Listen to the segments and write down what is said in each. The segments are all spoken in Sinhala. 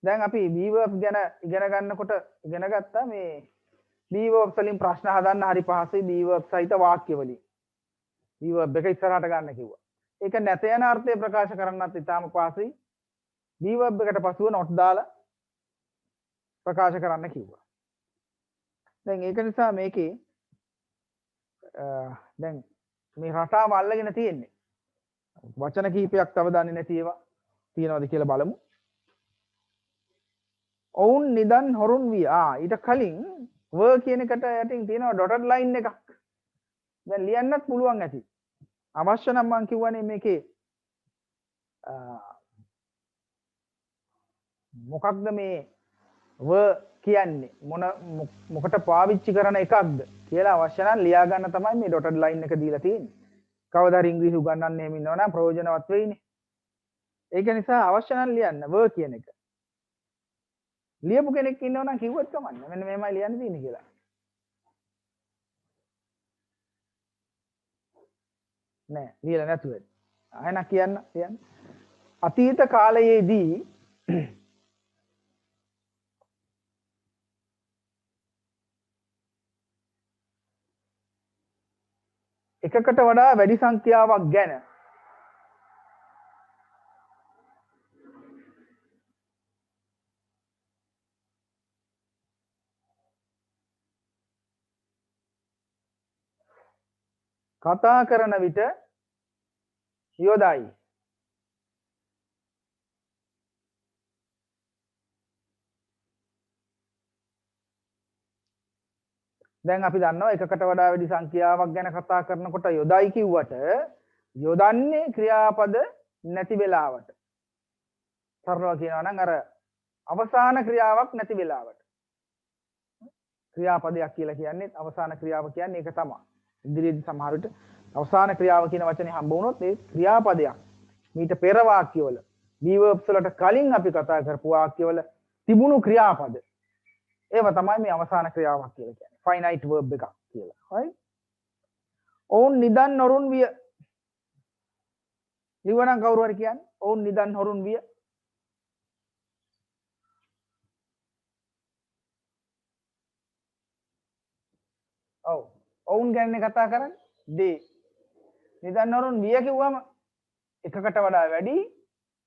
දැන් අපි be verbs ගැන ඉගෙන ගන්නකොට ඉගෙන ගත්තා මේ be verbs වලින් ප්‍රශ්න හදන්න හරි පහසුයි be verbs සහිත වාක්‍ය වලින්. be verb එක ඉස්සරහට ගන්න කිව්වා. ඒක නැත යන අර්ථය ප්‍රකාශ කරන්නත් ඉතාම පහසුයි. be verb එකට පසුව not දාලා ප්‍රකාශ කරන්න කිව්වා. දැන් ඒක නිසා මේකේ දැන් මේ රටාව අල්ලගෙන තියෙන්නේ. වචන කීපයක් තව දන්නේ නැති ඒවා තියනවාද කියලා බලමු. ඔවුන් නිදන් හොරුන් විය. ඊට කලින් were කියන එකට යටින් තියෙනවා dotted line එකක්. දැන් ලියන්නත් පුළුවන් ඇති. අවශ්‍ය නම් මම කියවනේ මේකේ මොකක්ද මේ were කියන්නේ මොකට පාවිච්චි කරන එකක්ද කියලා අවශ්‍ය නම් ලියා ගන්න තමයි මේ dotted line එක දීලා තියෙන්නේ. කවදා හරි ඉංග්‍රීසි උගන්වන්න එහෙම ඉන්නවා නම් ප්‍රයෝජනවත් වෙයිනේ. ඒක නිසා අවශ්‍ය නම් ලියන්න were කියන එක. ලියපු කෙනෙක් ඉන්නවා නම් කිව්වත් කමන්නේ. මෙන්න මෙහෙමයි ලියන්න තියෙන්නේ කියලා. නෑ ලියලා නැතුව. ආයෙත් කියන්න. අතීත කාලයේදී එකකට වඩා වැඩි සංඛ්‍යාවක් ගැන කතා කරන විට යොදයි. දැන් අපි දන්නවා එකකට වඩා වැඩි සංඛ්‍යාවක් ගැන කතා කරනකොට යොදයි කිව්වට යොදන්නේ ක්‍රියාපද නැති වෙලාවට. සරලව කියනවා නම් අර අවසාන ක්‍රියාවක් නැති වෙලාවට. ක්‍රියාපදයක් කියලා කියන්නේ අවසාන ක්‍රියාව කියන්නේ ඒක තමයි. ඉදිරියේදී සමහර විට අවසාන ක්‍රියාව කියන වචනේ හම්බ වුණොත් ඒ ක්‍රියාපදයක්. මීට පෙර වාක්‍යවල be verbs වලට කලින් අපි කතා කරපු වාක්‍යවල තිබුණු ක්‍රියාපද. ඒව තමයි මේ අවසාන ක්‍රියාවක් කියලා කියන්නේ. finite verb එකක් කියලා. right? ඔවුන් නිදන් හොරුන් විය. ලිවනම් කවුරු හරි කියන්නේ ඔවුන් නිදන් හොරුන් විය. ඔව්. ඔවුන් ගැන කතා කරන්නේ they. නිදන් හොරුන් විය කිව්වම එකකට වඩා වැඩි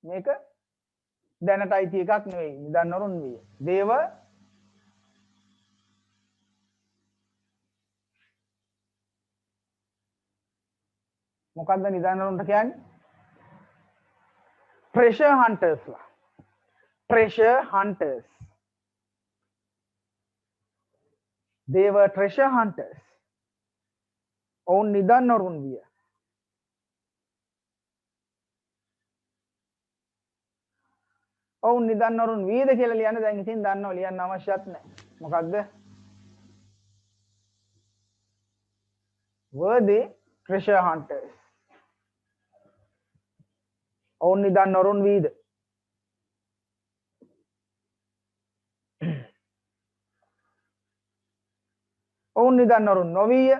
මේක දැනට අයිති එකක් නෙවෙයි. නිදන් හොරුන් විය. they were මොකක්ද නිදන් හොරුන්ට කියන්නේ? treasure hunters ලා. treasure hunters. they were treasure hunters. ඔවුන් නිදන් හොරුන් විය. ඔවුන් නිදන් හොරුන් වියද කියලා ලියන්න දැන් ඉතින් දන්නව ලියන්න අවශ්‍යත් නැහැ. මොකක්ද? were they treasure hunters? ඔවුන් නිදන් හොරුන් වීද? ඔවුන් නිදන් හොරුන් නොවිය.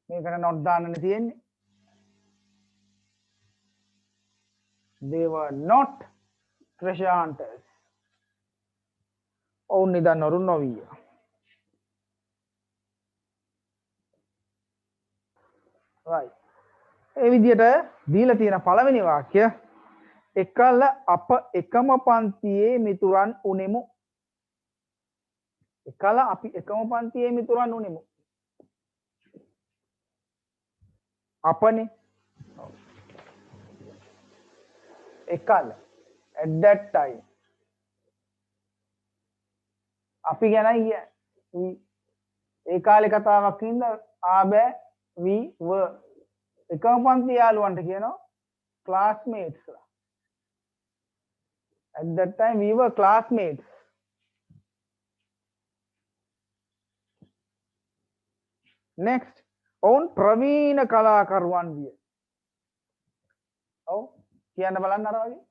මේකට not දාන්නනේ තියෙන්නේ. they were not treasure hunters. ඔවුන් නිදන් හොරුන් නොවිය. right. ඒ විදිහට දීලා තියෙන පළවෙනි වාක්‍ය එකල අප එකම පන්තියේ මිතුරන් උනෙමු. එකල අපි එකම පන්තියේ මිතුරන් උනෙමු. අපනේ එකල at that time අපි ගැනයි කියන්නේ. ඒ කාලේ කතාවක් ඉඳ ආබෑ we were එකම පන්ති යාළුවන්ට කියනවා classmates ලා. at that time we were classmates. next ඔවුන් ප්‍රවීණ කලාකරුවන් විය. ඔව් කියන්න බලන්න අර වගේ.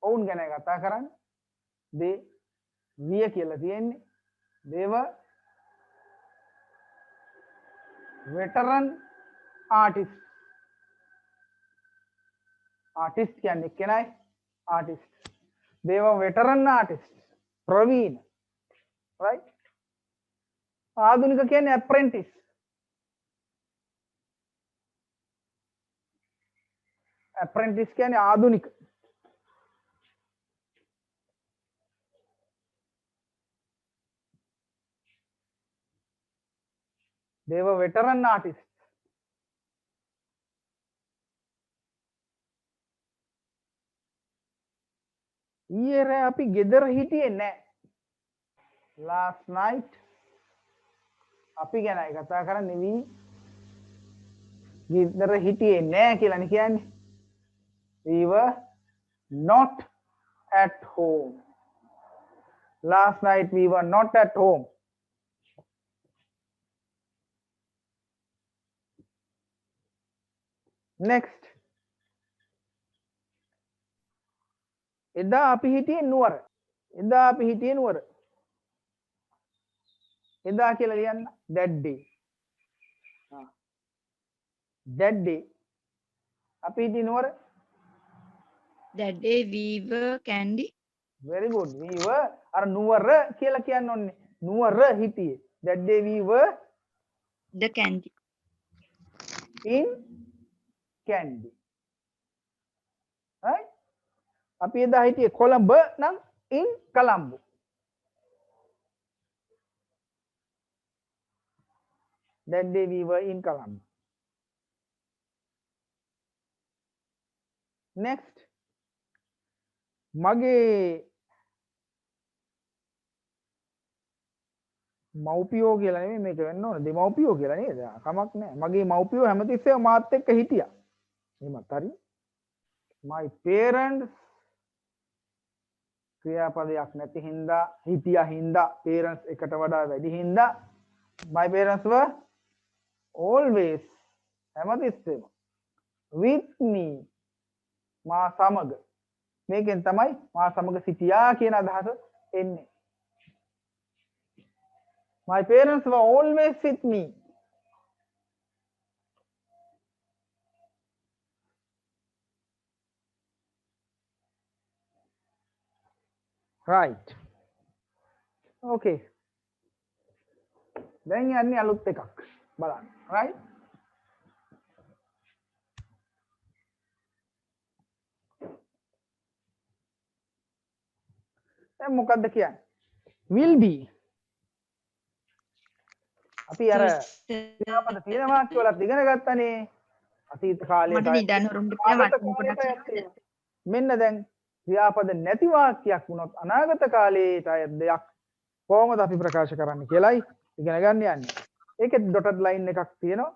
ඔවුන් ගැන කතා කරන්නේ they විය කියලා තියෙන්නේ. they were veteran artist. artist කියන්නේ කෙනයි artist. they were veteran artists. Praveen. Right? ආධුනික කියන්නේ apprentice. Apprentice කියන්නේ ආධුනික. They were veteran artists. ඊයේ රෑ අපි ගෙදර හිටියේ නැහැ. Last night අපි ගැනයි කතා කරන්නේ ගෙදර හිටියේ නැහැ කියලානේ කියන්නේ. We were not at home. Last night we were not at home. Next. එදා අපි හිටියේ නුවර. එදා අපි හිටියේ නුවර. එදා කියලා ලියන්න. That day. That day. අපි හිටියේ නුවර. That day we were Candy. Very good. We were අර නුවර කියලා කියන්න ඕනේ. නුවර හිටියේ. That day we were The Candy. in Candy. Right? අපි එදා හිටියේ කොළඹ නම් in Colombo. That day we were in Colombo. Next. මගේ මව්පියෝ කියලා නෙමෙයි මේක වෙන්න ඕන දෙමව්පියෝ කියලා නේද? කමක් නැහැ. මගේ මව්පියෝ හැමතිස්සෙම මාත් එක්ක හිටියා. එහෙමත් හරි. My parents ක්‍රියාපදයක් නැති හින්දා හිටියා හින්දා parents එකට වඩා වැඩි හින්දා my parents were always හැමතිස්සෙම with me මා සමග මේකෙන් තමයි මා සමග සිටියා කියන අදහස එන්නේ. My parents were always with me. Right. Okay. දැන් යන්නේ අලුත් එකක් බලන්න. Right? දැන් මොකද්ද කියන්නේ? Will be. අපි අර ක්‍රියාපද තියෙනවා කියලාත් ඉගෙන ගත්තනේ. අතීත කාලේ මට නිදන් හොරුන්ට කියලා මට පොඩක් මෙන්න දැන් ක්‍රියාපද නැති වාක්‍යයක් වුණොත් අනාගත කාලේට අයත් දෙයක් කොහොමද අපි ප්‍රකාශ කරන්න කියලායි ඉගෙන ගන්න යන්නේ. ඒකේ ඩොටඩ් ලයින් එකක් තියෙනවා.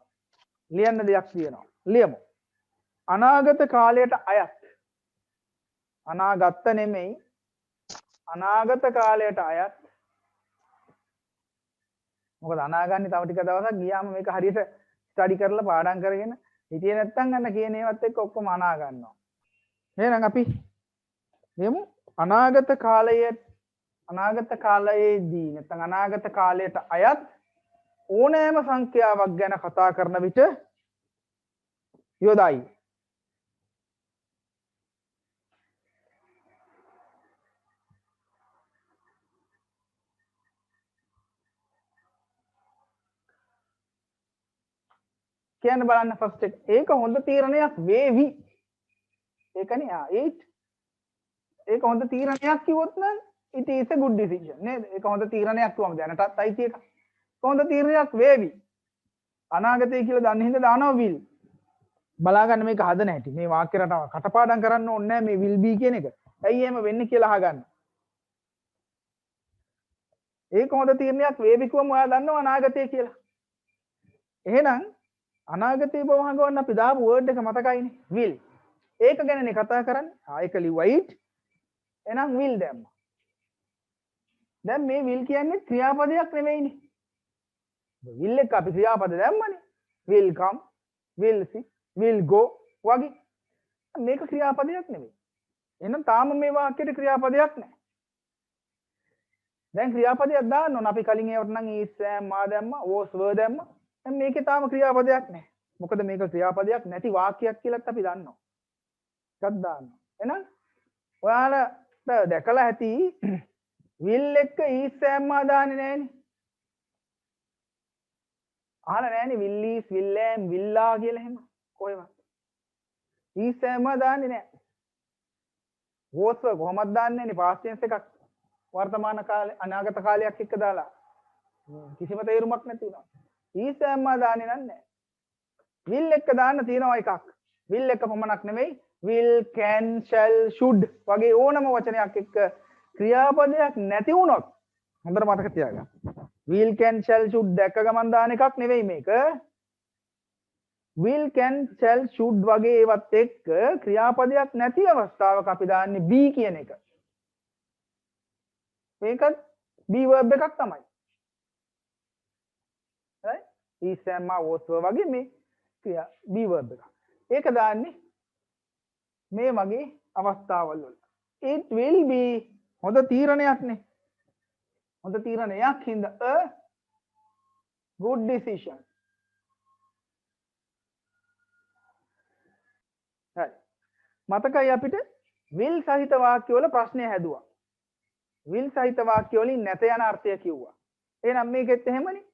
ලියන්න දෙයක් තියෙනවා. ලියමු. අනාගත කාලයට අයත්. අනාගත නෙමෙයි. අනාගත කාලයට අයත්. මොකද අනාගන්නේ තව ටික දවසක් ගියාම මේක හරියට ස්ටඩි කරලා පාඩම් කරගෙන හිටියේ නැත්තම් අන්න කියන ඒවත් එක්ක ඔක්කොම අනා ගන්නවා. එහෙනම් අපි ලියමු අනාගත කාලයේදී නැත්නම් අනාගත කාලයට අයත් ඕනෑම සංඛ්‍යාවක් ගැන කතා කරන විට යොදයි. කියන්න බලන්න ෆස්ට් එක. ඒක හොඳ තීරණයක් වේවි. ඒකනේ 8. ඒක හොඳ තීරණයක් කිව්වොත් නම් it is a good decision නේද? ඒක හොඳ තීරණයක් තුවම දැනටත් අයිති එක. හොඳ තීරණයක් වේවි. අනාගතය කියලා දන්නේ හින්දා දානවා will. බලා ගන්න මේක හදන හැටි. මේ වාක්‍ය රටාව කටපාඩම් කරන්න ඕනේ නැහැ මේ will be කියන එක. ඇයි එහෙම වෙන්නේ කියලා අහගන්න. ඒක හොඳ තීරණයක් වේවි කිව්වම ඔයා දන්නවා අනාගතය කියලා. එහෙනම් අනාගතේ බව හංගවන්න අපි දාපු වර්ඩ් එක මතකයිනේ will. ඒක ගැනනේ කතා කරන්නේ. ඒක ලිව්වා it. එහෙනම් will දැම්මා. දැන් මේ will කියන්නේ ක්‍රියාපදයක් නෙමෙයිනේ. will එක අපි ක්‍රියාපද දැම්මනේ. will come, will see, will go වගේ. මේක ක්‍රියාපදයක් නෙමෙයි. එහෙනම් තාම මේ වාක්‍යයට ක්‍රියාපදයක් නැහැ. දැන් ක්‍රියාපදයක් දාන්න ඕන. අපි කලින් ඒවට නම් is am මා දැම්මා, was were දැම්මා. දැන් මේකේ තාම ක්‍රියාපදයක් නැහැ. මොකද මේක ක්‍රියාපදයක් නැති වාක්‍යයක් කියලාත් අපි දන්නවා. එකක් දාන්න. එහෙනම් ඔයාලා දැකලා ඇති will එක is සෑම්මා දාන්නේ නැහනේ. අහලා නැහනේ will is will am will are කියලා එහෙම. කොහෙවත්. is සෑම්මා දාන්නේ නැහැ. was කොහොමද දාන්නේ නේ past tense එකක්. වර්තමාන කාලේ අනාගත කාලයක් එක්ක දාලා. කිසිම තේරුමක් නැති වෙනවා. is සෑම්මා දාන්නේ නැහැ. will එක දාන්න තියෙනවා එකක්. will එක පමණක් නෙමෙයි will can shall should වගේ ඕනම වචනයක් එක්ක ක්‍රියාපදයක් නැති වුණොත් හොඳට මතක තියාගන්න. will can shall should දැක්ක ගමන් දාන එකක් නෙවෙයි මේක. will can shall should වගේ ඒවත් එක්ක ක්‍රියාපදයක් නැති අවස්ථාවක අපි දාන්නේ be කියන එක. මේකත් be verb එකක් තමයි. හරි? is am was වගේ මේ ක්‍රියා be verb එකක්. ඒක දාන්නේ මේ වගේ අවස්ථාවල් වල. it will be හොඳ තීරණයක් නේ. හොඳ තීරණයක් හින්දා a good decision. හරි. මතකයි අපිට will සහිත වාක්‍ය වල ප්‍රශ්නය හැදුවා. will සහිත වාක්‍ය වලින් නැත යන අර්ථය කිව්වා. එහෙනම් මේකෙත් එහෙමනේ.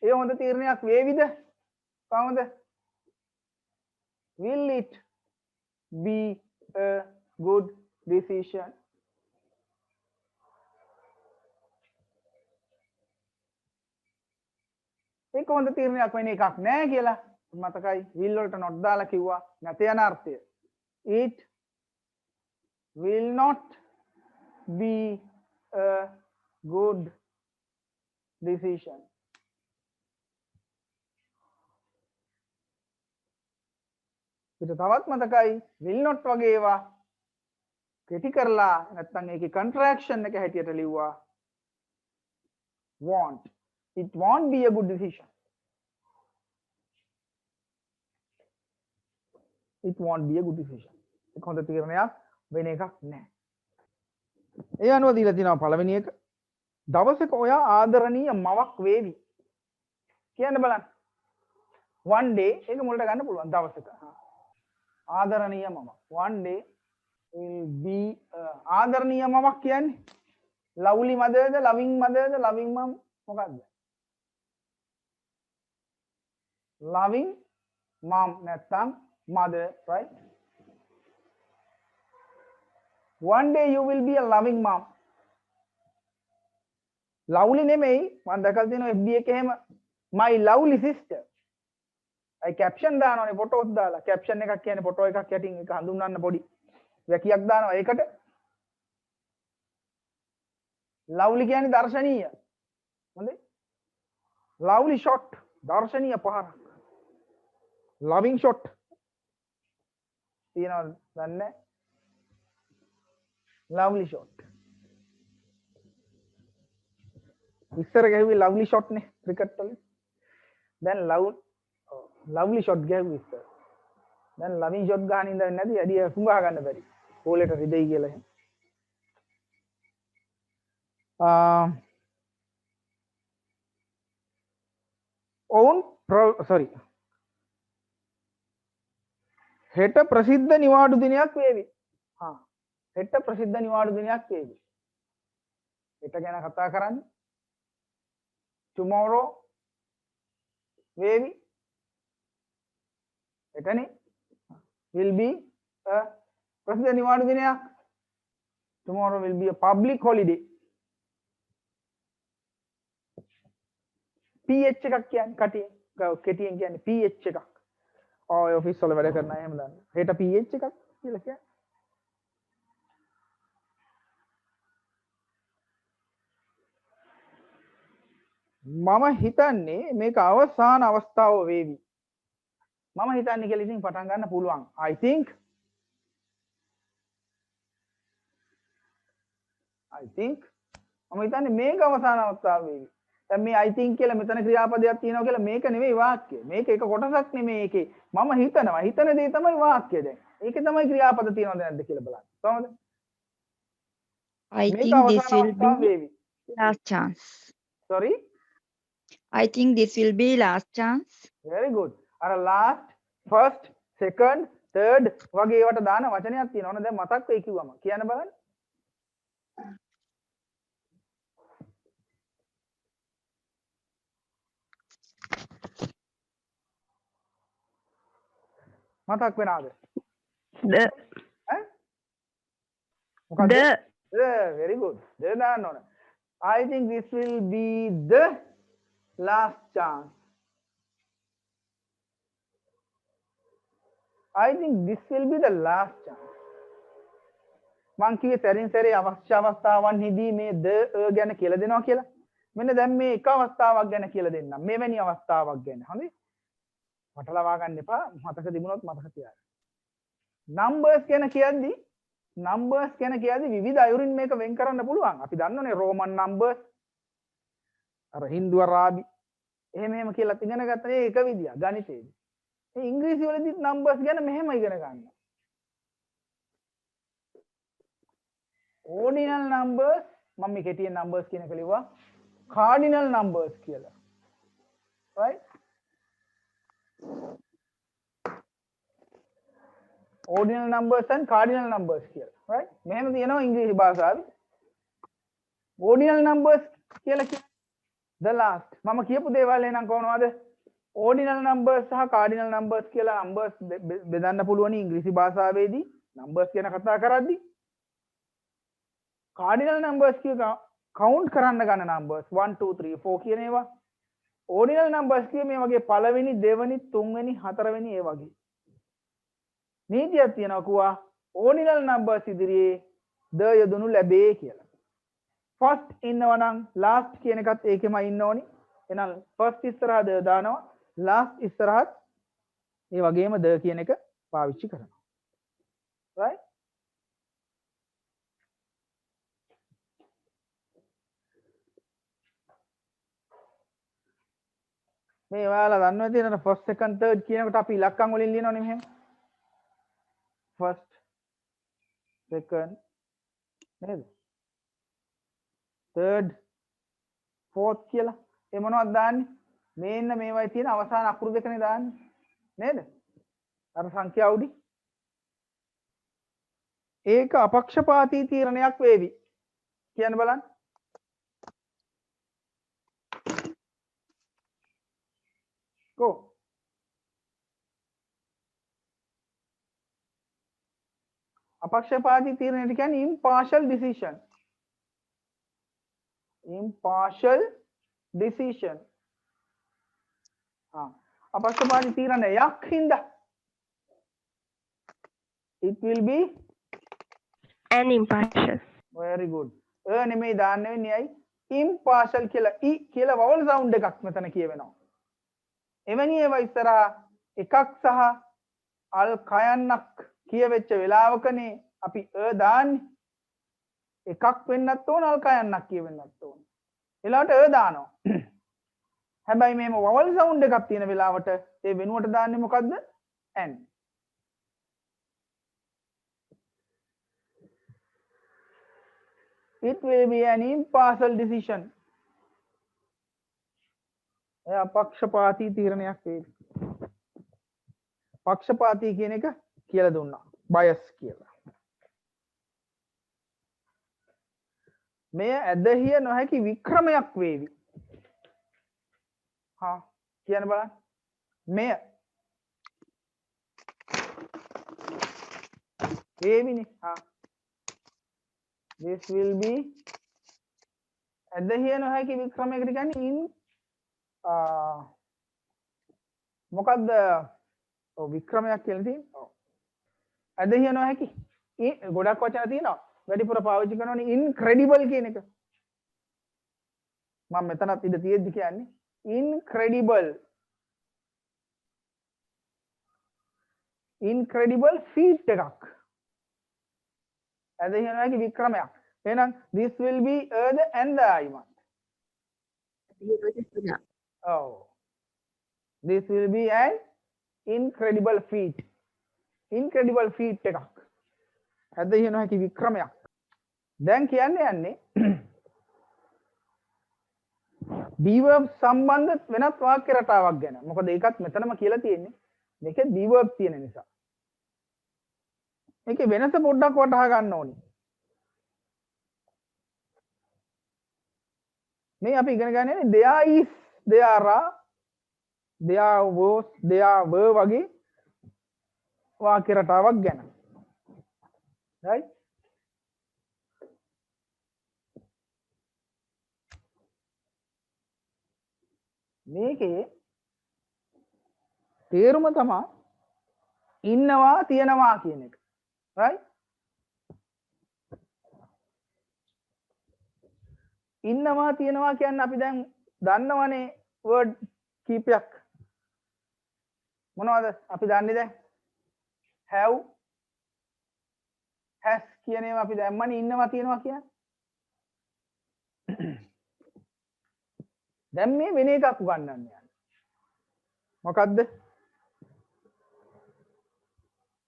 ඒ හොඳ තීරණයක් වේවිද? කොහොමද? Will it be a good decision? ඒක හොඳ තීරණයක් වෙන එකක් නෑ කියලා මතකයි. will වලට not දාලා කිව්වා නැත යන අර්ථය. It will not be a good decision. පිට තවත් මතකයි will not වගේ ඒවා කෙටි කරලා නැත්නම් ඒකේ contraction එක හැටියට ලිව්වා won't. It won't be a good decision. It won't be a good decision. ඒක හොඳ තීරණයක් වෙන එකක් නෑ. ඒ අනුව දීලා තියෙනවා පළවෙනි එක. දවසක ඔයා ආදරණීය මවක් වේවි. කියන්න බලන්න. one day ඒක මුලට ගන්න පුළුවන් දවසක. ආදරණීය මම. one day will be ආදරණීය මමක් කියන්නේ lovely mother ද loving mother ද loving mom මොකක්ද? loving mom නැත්නම් mother, right? one day you will be a loving mom. lovely නෙමෙයි මම දැකලා තියෙනවා FB එකේ එහෙම my lovely sister. අයි කැප්ෂන් දානවනේ ෆොටෝස් දාලා. කැප්ෂන් එකක් කියන්නේ ෆොටෝ එකක් යටින් ඒක හඳුන්වන්න පොඩි වැකියක් දානවා. ඒකට lovely කියන්නේ දර්ශනීය. හොඳේ? lovely shot දර්ශනීය පහරක්. loving shot තියනවද දන්නේ? lovely shot. ඉස්සර ගැහුවේ lovely shot නේ ක්‍රිකට් වල. දැන් lovely shot ගැහුවේ ඉස්සර. දැන් loving shot ගහන ඉඳන් නැති ඇඩිය හුඟා ගන්න බැරි. පොලේට රිදෙයි කියලා එහෙම. sorry. හෙට ප්‍රසිද්ධ නිවාඩු දිනයක් වේවි. හෙට ප්‍රසිද්ධ නිවාඩු දිනයක් වේවි. හෙට ගැන කතා කරන්නේ. tomorrow වේවි. හෙටනේ will be a ප්‍රසිද්ධ නිවාඩු දිනයක්. tomorrow will be a public holiday. PH එකක් කියන්නේ කෙටියෙන් කියන්නේ PH එකක්. ඔය ඔෆිස් වල වැඩ කරන අය එහෙම දන්නවා. හෙට PH එකක් කියලා කියන්නේ. මම හිතන්නේ මේක අවසාන අවස්ථාව වේවි. මම හිතන්නේ කියලා ඉතින් පටන් ගන්න පුළුවන්. I think මම හිතන්නේ මේක අවසාන අවස්ථාව වේවි. දැන් මේ I think කියලා මෙතන ක්‍රියාපදයක් තියෙනවා කියලා මේක නෙවෙයි වාක්‍ය. මේක එක කොටසක් නෙමෙයි ඒකේ. මම හිතනවා. හිතන දේ තමයි වාක්‍ය දැන්. ඒකේ තමයි ක්‍රියාපද තියෙනවද නැද්ද කියලා බලන්න. කොහොමද? I think this will be last chance. Sorry? I think this will be last chance. Very good. අර last, first, second, third වගේ ඒවට දාන වචනයක් තියෙනවනේ. දැන් මතක් වෙයි කිව්වම. කියන්න බලන්න. මතක් වෙනවද? The. ඈ? මොකද්ද? The. Very good. දාන්න ඕන. I think this will be the last chance. I think this will be the last chance. මං කිව්වේ සැරින් සැරේ අවශ්‍ය අවස්ථාවන්හිදී මේ ද ගැන කියලා දෙනවා කියලා. මෙන්න දැන් මේ එක අවස්ථාවක් ගැන කියලා දෙන්නම්. මෙවැනි අවස්ථාවක් ගැන. හරි? මට ලවා ගන්න එපා. මතක තිබුණොත් මතක තියාගන්න. numbers ගැන කියද්දි විවිධ අයුරින් මේක වෙන් කරන්න පුළුවන්. අපි දන්නවනේ roman numbers. අර හින්දු අරාබි. එහෙම කියලා ඉගෙන ගත්තා. ඒක එක විදියක් ගණිතේදී. මේ ඉංග්‍රීසි වලදී numbers ගැන මෙහෙම ඉගෙන ගන්න. ordinal numbers මම මේ කෙටියෙන් numbers කියන එක ලිව්වා. cardinal numbers කියලා. right? ordinal numbers and cardinal numbers කියලා. right? මෙහෙම තියෙනවා ඉංග්‍රීසි භාෂාවේ. ordinal numbers කියලා කියන්නේ the last. මම කියපු දේවල් එනම් කොහොමද? ordinal numbers සහ cardinal numbers කියලා numbers බෙදන්න පුළුවන් ඉංග්‍රීසි භාෂාවේදී numbers ගැන කතා කරද්දී. cardinal numbers කිය count කරන්න ගන්න numbers 1 2 3 4 කියන ඒවා. ordinal numbers කිය මේ වගේ පළවෙනි දෙවෙනි තුන්වෙනි හතරවෙනි ඒ වගේ. නීතියක් තියෙනවා කිව්වා ordinal numbers ඉදිරියේ ද යොදනු ලැබේ කියලා. first ඉන්නවා නම් last කියන එකත් ඒකෙමයි ඉන්න ඕනි. එහෙනම් first ඉස්සරහා ද දානවා last ඉස්සරහත් ඒ වගේම ද කියන එක පාවිච්චි කරනවා. right? මේ ඔයාලා දන්නවා තියෙන first second third කියනකොට අපි ඉලක්කම් වලින් ලියනවනේ මෙහෙම. first second නේද? third fourth කියලා. ඒ මොනවද දාන්නේ? මේන්න මේවයි තියෙන අවසාන අකුරු දෙකනේ දාන්නේ. නේද? අර සංඛ්‍යා උඩි. ඒක අපක්ෂපාතී තීරණයක් වේවි. කියන්න බලන්න. Go. අපක්ෂපාතී තීරණයට කියන්නේ impartial decision. Impartial decision. අපක්ෂපාතී තීරණයක් හින්දා it will be An impartial. very good. නෙමෙයි දාන්න වෙන්නේ ඇයි? impartial කියලා e කියලා vowel sound එකක් මෙතන කියවෙනවා. එවැනි ඒවා ඉස්සරහා එකක් සහ අල් කයන්නක් කියවෙච්ච වෙලාවකනේ අපි දාන්නේ. එකක් වෙන්නත් ඕන අල් කයන්නක් කියවෙන්නත් ඕන. එලාවට දානවා. හැබැයි මේම vowel sound එකක් තියෙන වෙලාවට ඒ වෙනුවට දාන්නේ මොකද්ද? n. It will be an impartial decision. පක්ෂපාතී තීරණයක් වේ. පක්ෂපාතී කියන එක කියලා දුන්නා. බයස් කියලා. මෙය ඇදහිය නොහැකි වික්‍රමයක් වේවි. කියන්න බලන්න. මෙය වේවිනේ. This will be ඇදහිය නොහැකි වික්‍රමයකට කියන්නේ මොකද්ද? වික්‍රමයක් කියලා තියෙනවා. ඇදහිය නොහැකි. ගොඩක් වචන තියෙනවා. වැඩිපුර පාවිච්චි කරනවනේ incredible කියන එක. මම මෙතනත් ඉඳ තියෙද්දි කියන්නේ incredible. incredible feat එකක්. ඇදහිය නොහැකි වික්‍රමයක්. එහෙනම් this will be the and the iman. Oh, this will be an incredible feat. Incredible feat එකක්. ඇදහිය නොහැකි වික්‍රමයක්. දැන් කියන්න යන්නේ deverb සම්බන්ධ වෙනත් වාක්‍ය රටාවක් ගැන. මොකද ඒකත් මෙතනම කියලා තියෙන්නේ. මේකේ deverb තියෙන නිසා. මේකේ වෙනස පොඩ්ඩක් වටහා ගන්න ඕනේ. මේ අපි ඉගෙන ගන්න යන්නේ there is there are there was there were වගේ වාක්‍ය රටාවක් ගැන. right මේකේ තේරුම තමයි ඉන්නවා තියනවා කියන එක. right ඉන්නවා තියනවා කියන්නේ අපි දැන් දන්නවනේ word කීපයක්. මොනවද අපි දන්නේ දැන්? have has කියන ඒවා අපි දැම්මනේ ඉන්නවා තියනවා කියන්නේ. දැන් මේ වෙන එකක් උගන්වන්න යන්නේ. මොකද්ද?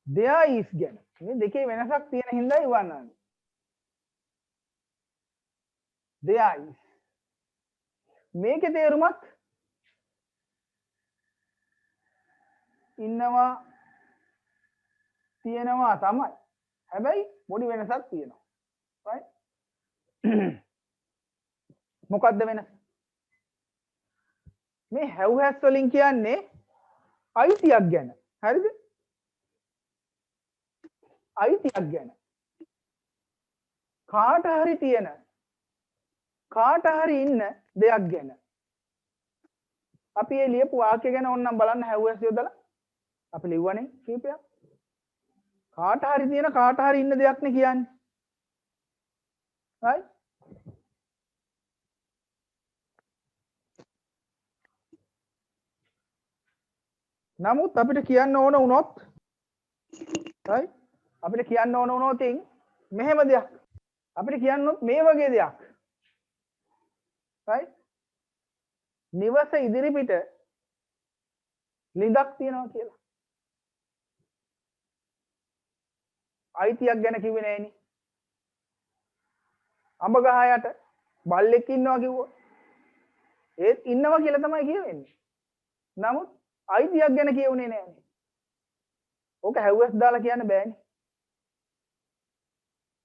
there is ගැන. මේ දෙකේ වෙනසක් තියෙන හින්දායි උගන්වන්නේ. there is. මේකේ තේරුමත් ඉන්නවා තියෙනවා තමයි. හැබැයි පොඩි වෙනසක් තියෙනවා. right මොකද්ද වෙනස? මේ have has වලින් කියන්නේ අයිතියක් ගැන. හරිද? අයිතියක් ගැන. කාට හරි තියෙන කාට හරි ඉන්න දෙයක් ගැන. අපි මේ ලියපු වාක්‍ය ගැන ඕනනම් බලන්න have has යොදලා. අපි ලිව්වනේ කීපයක්. කාට හරි තියෙන කාට හරි ඉන්න දෙයක් නේ කියන්නේ. right නමුත් අපිට කියන්න ඕන වුණොත් right අපිට කියන්න ඕන වුණොත් මෙහෙම දෙයක් අපිට කියන්නොත් මේ වගේ දෙයක් right නිවස ඉදිරි පිට ලිඳක් තියනවා කියලා අයිතියක් ගැන කිව්වේ නෑනේ අඹ ගහ යට බල්ලෙක් ඉන්නවා කිව්වා ඒත් ඉන්නවා කියලා තමයි කියවෙන්නේ නමුත් අයිතියක් ගැන කියුනේ නෑනේ ඕක හැව්වස් දාලා කියන්න බෑනේ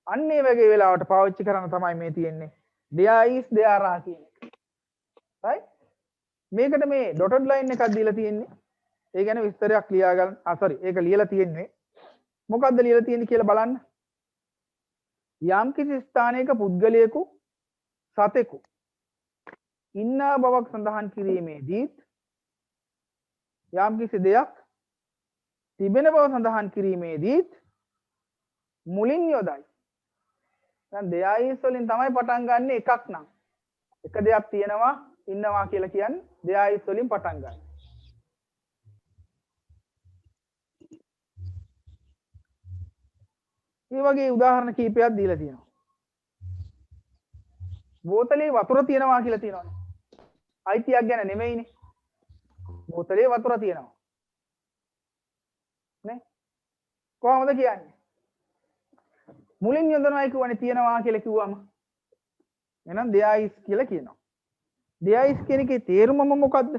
අන්න ඒ වගේ වෙලාවට පාවිච්චි කරන තමයි මේ තියෙන්නේ there is there are කියන එක right මේකට මේ dotted line එකක් දීලා තියෙන්නේ ඒ ගැන විස්තරයක් ලියා ගන්න sorry ඒක ලියලා තියෙන්නේ මොකක්ද ලියලා තියෙන්නේ කියලා බලන්න යම් කිසි ස්ථානයක පුද්ගලයෙකු සතෙකු ඉන්නා බවක් සඳහන් කිරීමේදී යම් කිසි දෙයක් තිබෙන බව සඳහන් කිරීමේදී මුලින් යොදයි දැන් there is වලින් තමයි පටන් ගන්න එකක් නම් එක දෙයක් තියෙනවා ඉන්නවා කියලා කියන්නේ there is වලින් පටන් ගන්න මේ වගේ උදාහරණ කීපයක් දීලා තියෙනවා. බෝතලේ වතුර තියෙනවා කියලා තියෙනවානේ. අයිතියක් ගැන නෙමෙයිනේ. බෝතලේ වතුර තියෙනවා. නේ? කොහොමද කියන්නේ? මුලින් යොදනවා කියවනේ තියෙනවා කියලා කිව්වම එහෙනම් there is කියලා කියනවා. there is කියන එකේ තේරුමම මොකද්ද?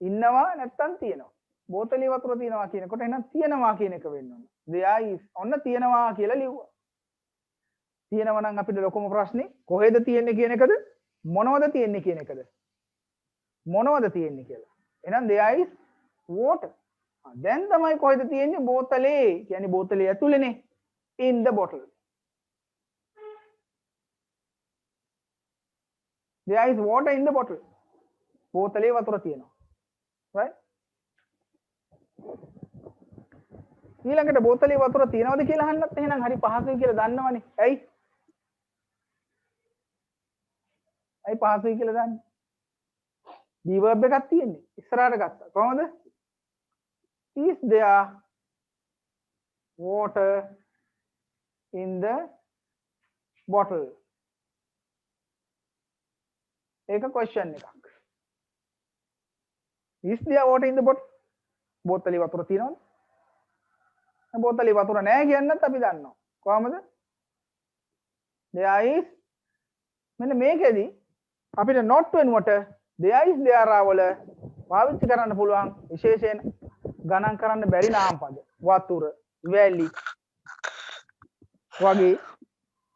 ඉන්නවා නැත්තම් තියෙනවා. බෝතලේ වතුර තියෙනවා කියනකොට එහෙනම් තියෙනවා කියන එක වෙන්න ඕන. there is ඔන්න තියෙනවා කියලා ලිව්වා. තියෙනවා නම් අපිට ලොකුම ප්‍රශ්නේ කොහෙද තියෙන්නේ කියන එකද මොනවද තියෙන්නේ කියන එකද? මොනවද තියෙන්නේ කියලා. එහෙනම් there is water. දැන් තමයි කොහෙද තියෙන්නේ බෝතලේ. කියන්නේ බෝතලේ ඇතුළේනේ. in the bottle. there is water in the bottle. බෝතලේ වතුර තියෙනවා. right? ඊළඟට බෝතලේ වතුර තියනවද කියලා අහන්නත් එහෙනම් හරි පහසුයි කියලා දන්නවනේ. ඇයි? ඇයි පහසුයි කියලා දන්නේ? be verb එකක් තියෙන්නේ. ඉස්සරහට ගත්තා. කොහොමද? Is there water in the bottle? ඒක question එකක්. Is there water in the bottle? බෝතලේ වතුර තියෙනවද? බෝතලේ වතුර නැහැ කියන්නත් අපි දන්නවා. කොහමද? there is මෙන්න මේකෙදි අපිට not වෙනුවට there is there are වල පාවිච්චි කරන්න පුළුවන් විශේෂයෙන් ගණන් කරන්න බැරි නාම පද. වතුර, වැලි වගේ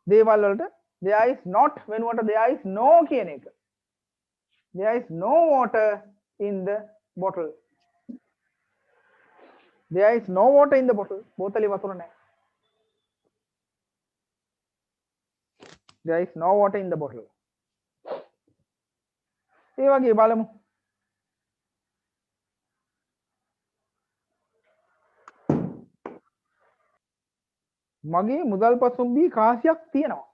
දේවල් වලට there is not වෙනුවට there is no කියන එක there is no water in the bottle. There is no water in the bottle. බෝතලේ වතුර නැහැ. There is no water in the bottle. ඒ වගේ බලමු. මගේ මුදල් පසුම්බී කාසියක් තියෙනවා.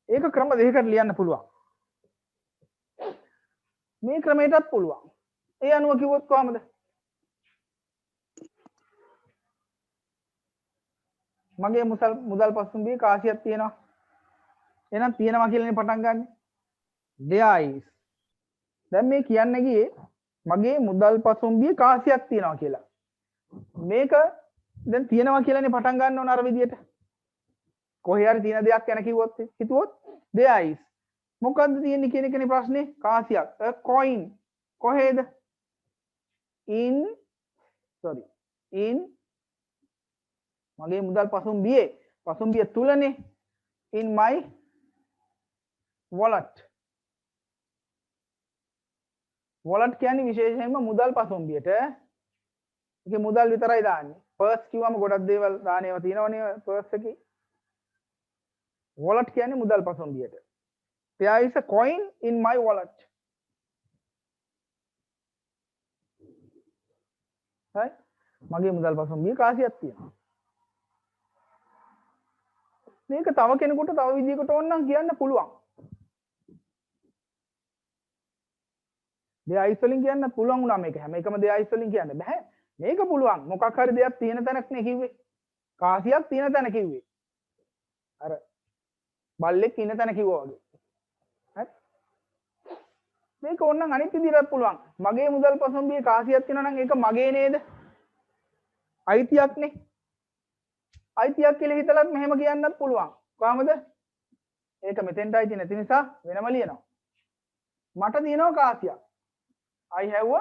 ඒක ක්‍රම දෙකකට ලියන්න පුළුවන්. මේ ක්‍රමයටත් පුළුවන්. ඒ අනුව කිව්වොත් කොහමද? මගේ මුදල් පසුම්බී කාසියක් තියෙනවා. එහෙනම් තියෙනවා කියලානේ පටන් ගන්න. there is. දැන් මේ කියන්න ගියේ මගේ මුදල් පසුම්බී කාසියක් තියෙනවා කියලා. මේක දැන් තියෙනවා කියලානේ පටන් ගන්න ඕන අර විදියට. කොහේ හරි තියෙන දෙයක් ගැන කිව්වොත් හිතුවොත් there is. මොකද්ද තියෙන්නේ කියන එකනේ ප්‍රශ්නේ. කාසියක්. a coin. කොහෙද? in මගේ මුදල් පසුම්බිය තුලනේ. in my wallet. wallet කියන්නේ විශේෂයෙන්ම මුදල් පසුම්බියට. ඒකේ මුදල් විතරයි දාන්නේ. purse කිව්වම ගොඩක් දේවල් දාන ඒවා තියෙනවනේ purse එකේ. wallet කියන්නේ මුදල් පසුම්බියට. there is a coin in my wallet. right? මගේ මුදල් පසුම්බිය කාසියක් තියෙනවා. මේක තව කෙනෙකුට තව විදිහකට ඕනනම් කියන්න පුළුවන්. දෙයයිස් වලින් කියන්න පුළුවන් වුණා මේක. හැම එකම දෙයයිස් වලින් කියන්න බෑ. මේක පුළුවන්. මොකක් හරි දෙයක් තියෙන තැනක් නේ කිව්වේ. කාසියක් තියෙන තැන කිව්වේ. අර බල්ලෙක් ඉන්න තැන කිව්වා වගේ. හරි? මේක ඕනනම් අනිත් විදිහට පුළුවන්. මගේ මුදල් පසුම්බියේ කාසියක් තියෙනවා නම් ඒක මගේ නේද? අයිතියක් නේ. අයිතියක් කියලා හිතලත් මෙහෙම කියන්නත් පුළුවන්. කොහමද? ඒක මෙතෙන්ට අයිති නැති නිසා වෙනම ලියනවා. මට තියෙනවා කාසියක්. I have a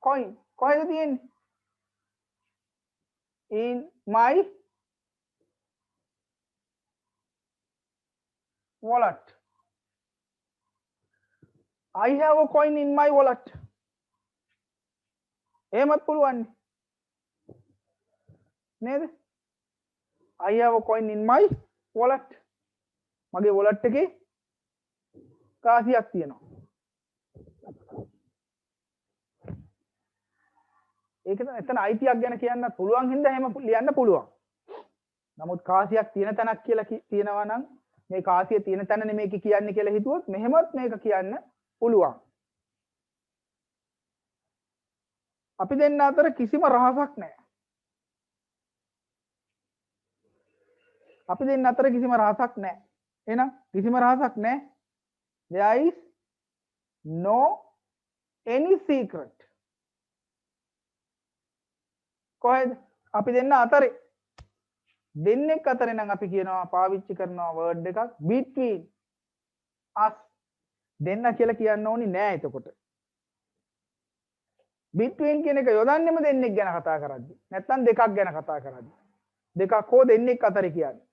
coin. කොහෙද තියෙන්නේ? in my wallet. I have a coin in my wallet. එහෙමත් පුළුවන් නේද? I have a coin in my wallet. මගේ wallet එකේ කාසියක් තියෙනවා. ඒක එතන අයිතියක් ගැන කියන්න පුළුවන් හින්දා එහෙම ලියන්න පුළුවන්. නමුත් කාසියක් තියෙන තැනක් කියලා තියෙනවා නම් මේ කාසිය තියෙන තැන නෙමෙයි කියන්නේ කියලා හිතුවොත් මෙහෙමත් මේක කියන්න පුළුවන්. අපි දෙන්න අතර කිසිම රහසක් නැහැ. අපි දෙන්න අතර කිසිම රහසක් නැහැ. එහෙනම් කිසිම රහසක් නැහැ. There is no any secret. කොහෙද? අපි දෙන්න අතරේ. දෙන්නෙක් අතරේ නම් අපි කියනවා පාවිච්චි කරනවා වර්ඩ් එකක් between us. දෙන්න කියලා කියන්න ඕනි නෑ එතකොට. between කියන එක යොදන්නෙම දෙන්නෙක් ගැන කතා කරද්දී. නැත්නම් දෙකක් ගැන කතා කරද්දී. දෙකක් හෝ දෙන්නෙක් අතරේ කියන්නේ.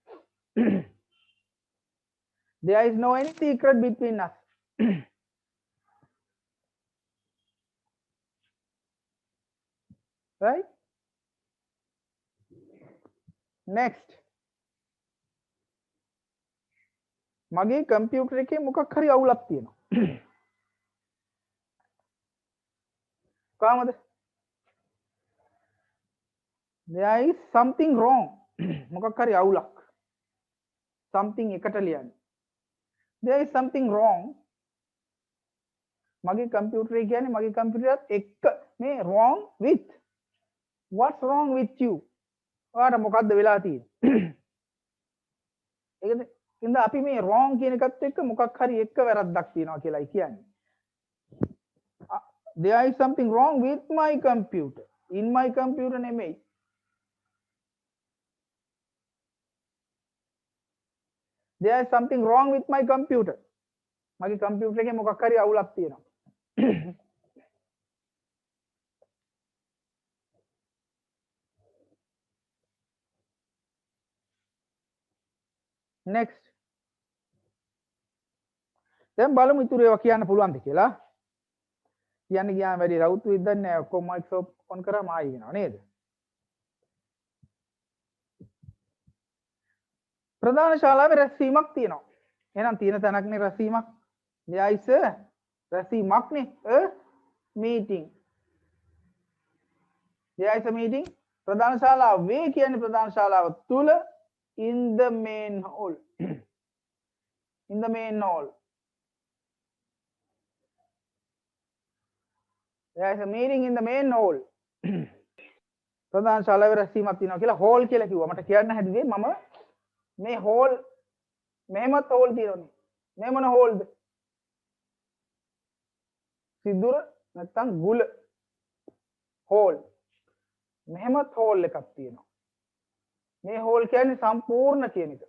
There is no any secret between us. Right? Next. මගේ කම්පියුටර් එකේ මොකක් හරි අවුලක් තියෙනවා. කොහමද? There is something wrong. මොකක් හරි අවුලක්. something එකට ලියන්නේ. There is something wrong. මගේ කම්පියුටර් එක කියන්නේ මගේ කම්පියුටරත් එක්ක මේ wrong with. What's wrong with you? ඔයාට මොකද්ද වෙලා තියෙන්නේ? ඒකද ඉතින් අපි මේ wrong කියන එකත් එක්ක මොකක් හරි එක්ක වැරද්දක් තියෙනවා කියලායි කියන්නේ. There is something wrong with my computer. In my computer නෙමෙයි. There is something wrong with my computer. මගේ කම්පියුටර් එකේ මොකක් හරි අවුලක් තියෙනවා. Next. දැන් බලමු ඉතුරු ඒවා කියන්න පුළුවන්ද කියලා. කියන්න ගියාම වැඩි රවුත් විද්දන්නේ නැහැ. ඔක්කොම මයික් ඔන් කරාම ආයි වෙනවා නේද? ප්‍රධාන ශාලාවේ රැස්වීමක් තියෙනවා. එහෙනම් තියෙන තැනක්නේ රැස්වීමක්. there is a රැස්වීමක්නේ a meeting. there is a meeting. ප්‍රධාන ශාලාව වේ කියන්නේ ප්‍රධාන ශාලාව තුල in the main hall. in the main hall. there is a meeting in the main hall. ප්‍රධාන ශාලාවේ රැස්වීමක් තියෙනවා කියලා hall කියලා කිව්වා. මට කියන්න හැදුවේ මම මේ hall මෙහෙමත් hall තියෙනවනේ. මේ මොන hallද? සිදුර නැත්තම් ගුල hall. මෙහෙමත් hall එකක් තියෙනවා. මේ hall කියන්නේ සම්පූර්ණ කියන එක.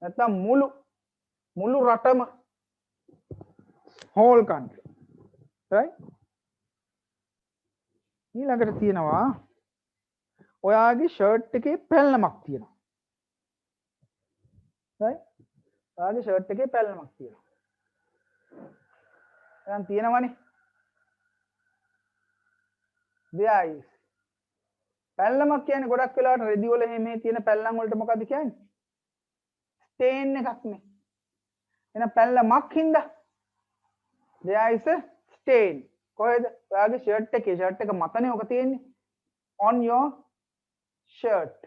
නැත්තම් මුළු රටම whole country. right? ඊළඟට තියෙනවා ඔයාගේ ෂර්ට් එකේ පැල්ලමක් තියෙනවා. right? ඔයාගේ ෂර්ට් එකේ පැල්ලමක් තියෙනවා. දැන් තියෙනවනේ. there is. පැල්ලමක් කියන්නේ ගොඩක් වෙලාවට රෙදි වල මේ තියෙන පැල්ලම් වලට මොකද්ද කියන්නේ? ස්ටේන් එකක් නේ. එහෙනම් පැල්ලමක් හින්දා there is a stain. කොහෙද? ඔයාගේ ෂර්ට් එක මතනේ ඔක තියෙන්නේ. on your shirt.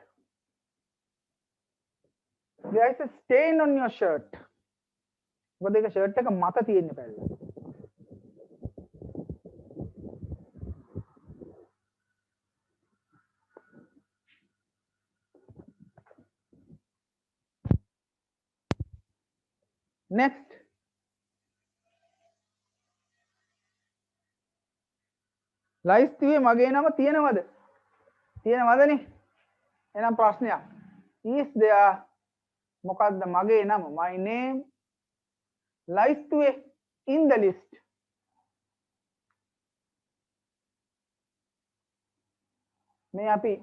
there is a stain on your shirt. මොකද ඒක ෂර්ට් එක මත තියෙන්නේ පැල්ල. next. ලයිස්තුවේ මගේ නම තියෙනවද? තියෙනවදනේ? එහෙනම් ප්‍රශ්නයක්. is there මොකද්ද මගේ නම? my name ලයිස්තුවේ in the list. මේ අපි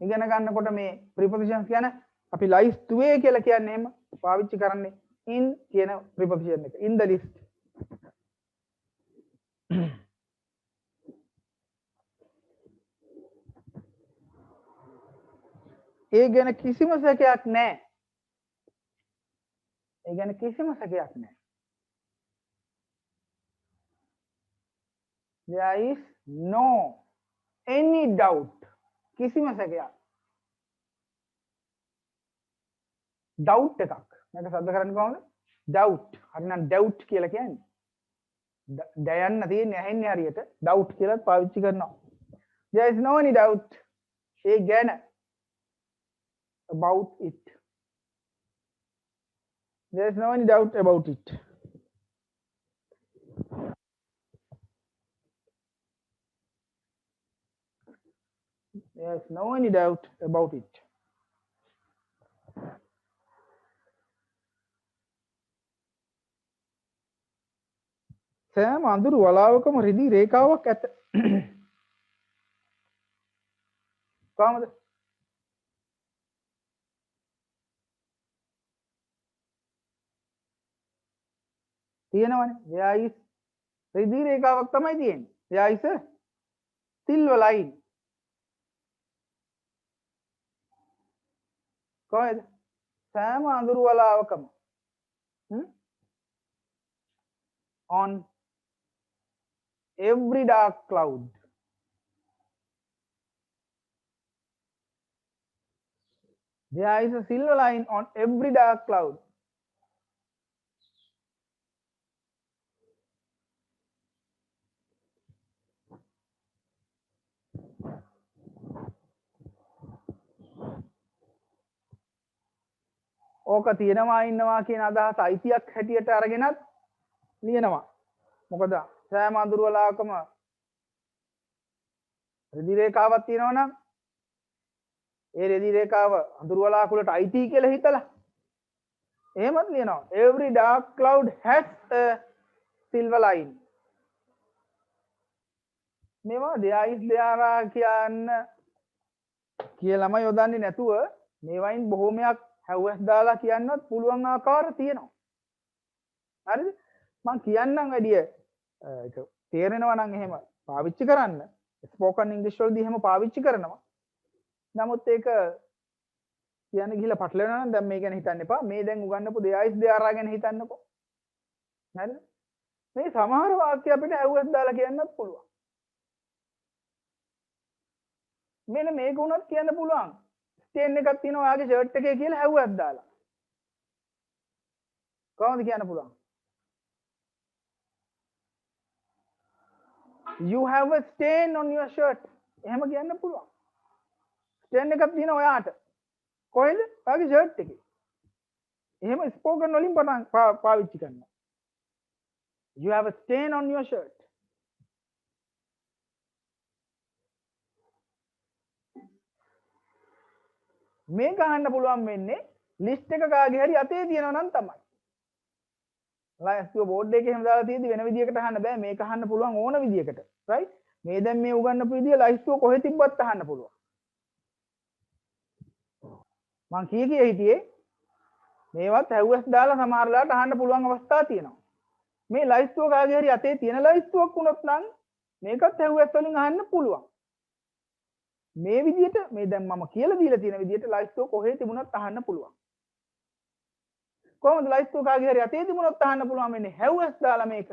ඉගෙන ගන්නකොට මේ prepositions කියන අපි ලයිස්තුවේ කියලා කියන්නේ එහෙම පාවිච්චි කරන්නේ in කියන preposition එක. in the list. ඒ ගැන කිසිම සැකයක් නැහැ. ඒ ගැන කිසිම සැකයක් නැහැ. there is no any doubt. කිසිම සැකයක්. doubt එකක්. මේක සද්ද කරන්නේ කොහොමද? doubt. හරිනම් doubt කියලා කියන්නේ. දයන්න තියෙන්නේ ඇහෙන්නේ හරියට doubt කියලා පාවිච්චි කරනවා. there is no any doubt. ඒ ගැන about it. There is no any doubt about it. There is no any doubt about it. සෑම අඳුරු වලාවකම රිදී රේඛාවක් ඇත. කොහමද? තියෙනවනේ. there is රිදී රේඛාවක් තමයි තියෙන්නේ. there is a silver line. කොහෙද? සෑම අඳුරු වලාවකම on every dark cloud. There is a silver line on every dark cloud. ඕක තියෙනවා ඉන්නවා කියන අදහස අයිතියක් හැටියට අරගෙනත් ලියනවා. මොකද සෑම අඳුරු වලාවකම රෙදි රේඛාවක් තියෙනවා නම් ඒ රෙදි රේඛාව අඳුරු වලාකුලට අයිති කියලා හිතලා එහෙමත් ලියනවා. every dark cloud has a silver line. මේවා there is there කියන්න කියලාම යොදන්නේ නැතුව මේවයින් බොහෝමයක් has දාලා කියන්නත් පුළුවන් ආකාර තියෙනවා. හරිද? මම කියන්නම් වැඩිය ඒක තේරෙනවා නම් එහෙම පාවිච්චි කරන්න. ස්පෝකන් ඉංග්‍රීසි වලදී එහෙම පාවිච්චි කරනවා. නමුත් ඒක කියන්නේ ගිහිල්ලා පටලවෙනවා නම් දැන් මේ ගැන හිතන්න එපා. මේ දැන් උගන්නපු දෙයයිස් දෙආරා ගැන හිතන්නකෝ. හරිද? මේ සමහර වාක්‍ය අපිට has දාලා කියන්නත් පුළුවන්. මෙන්න මේක උනත් කියන්න පුළුවන්. ස්ටේන් එකක් තියෙනවා ඔයාගේ ෂර්ට් එකේ කියලා has දාලා. කොහොමද කියන්න පුළුවන්? You have a stain on your shirt. එහෙම කියන්න පුළුවන්. ස්ටේන් එකක් තියෙනවා ඔයාට. කොහෙද? ඔයාගේ ෂර්ට් එකේ. එහෙම ස්පෝකන් වලින් පාවිච්චි කරනවා. You have a stain on your shirt. මේක අහන්න පුළුවන් වෙන්නේ ලිස්ට් එක කාගේ හරි අතේ තියෙනවා නම් තමයි. ලයිස්ට් බෝඩ් එකේ එහෙම දාලා තියෙදි වෙන විදියකට අහන්න බෑ. මේක අහන්න පුළුවන් ඕන විදියකට. right? මේ දැන් මේ උගන්නපු විදිය ලයිස්ට් කොහෙ තිබ්බත් අහන්න පුළුවන්. මං කිය හිටියේ මේවත් has දාලා සමහර වෙලාවට අහන්න පුළුවන් අවස්ථා තියෙනවා. මේ ලයිස්ට් කාගේ හරි අතේ තියෙන ලයිස්ට් වුණොත් නම් මේකත් has වලින් අහන්න පුළුවන්. මේ විදිහට මේ දැන් මම කියලා දීලා තියෙන විදිහට ලයිස්ට් කොහෙ තිබුණත් අහන්න පුළුවන්. කොහොමද ලයිස්ට් කාගේ හරි අතේ තිබුණොත් අහන්න පුළුවන් වෙන්නේ has දාලා මේක.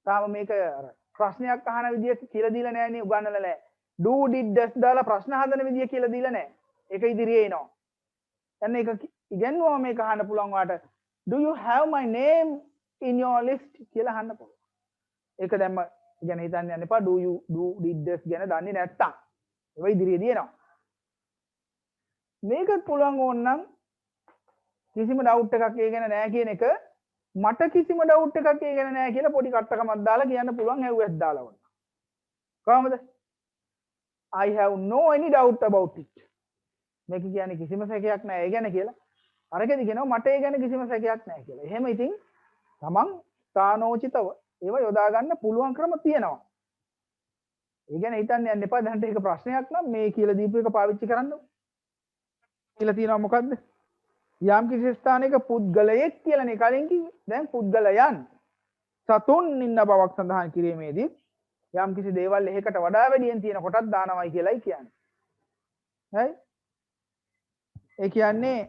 තාම මේක අර ප්‍රශ්නයක් අහන විදිහට කියලා දීලා නැහැ නේ උගන්නලා නැහැ. do did does දාලා ප්‍රශ්න හදන විදිය කියලා දීලා නැහැ. ඒක ඉදිරියේ එනවා. එන්න ඒක ඉගෙනුවා මේක අහන්න පුළුවන් වාට do you have my name in your list කියලා අහන්න පුළුවන්. ඒක දැම්ම ගැන හිතන්න යන්න එපා. do did does ගැන දන්නේ නැත්තම් ඒක ඉදිරියේදී එනවා. මේකත් පුළුවන් ඕනනම් කිසිම ඩවුට් එකක් ඒ ගැන නැහැ කියන එක මට කිසිම ඩවුට් එකක් ඒ ගැන නැහැ කියලා පොඩි කට්ටකමක් දාලා කියන්න පුළුවන් has දාලා වුණා. කොහමද? I have no any doubt about it. මේක කියන්නේ කිසිම සැකයක් නැහැ ඒ ගැන කියලා. අරකෙදි කියනවා මට ඒ ගැන කිසිම සැකයක් නැහැ කියලා. එහෙම ඉතින් තමන් ස්ථානෝචිතව ඒව යොදා ගන්න පුළුවන් ක්‍රම තියෙනවා. ඒ ගැන හිතන්න යන්න එපා. දැන් ඒක ප්‍රශ්නයක් නම් මේ කියලා දීපු එක පාවිච්චි කරන්න. කියලා තියෙනවා මොකද්ද? යම් කිසි ස්ථානයක පුද්ගලයෙක් කියලානේ කලින් කිව්වේ. දැන් පුද්ගලයන් සතුන් ඉන්න බවක් සඳහන් කිරීමේදී යම් කිසි දේවල් එකකට වඩා වැඩියෙන් තියෙන කොටක් දානවයි කියලායි කියන්නේ. හරි? ඒ කියන්නේ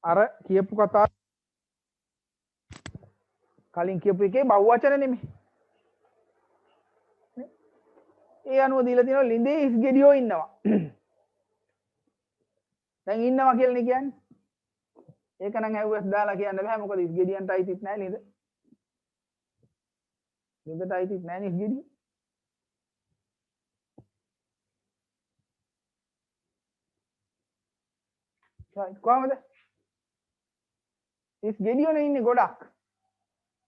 අර කියපු කතාව කලින් කියපු එකේ බහුවචන නෙමෙයි. ඒ අනුව දීලා තියෙනවා ලිඳේ ඉස් ගෙඩියෝ ඉන්නවා. දැන් ඉන්නවා කියලානේ කියන්නේ. ඒක නම් has දාලා කියන්න බෑ මොකද ඉස් ගෙඩියන්ට අයිතිත් නැහැ නේද? ලිඳට අයිතිත් නැහැ නේ ඉස් ගෙඩිය. කොහමද? ඉස් ගෙඩියෝනේ ඉන්නේ ගොඩක්.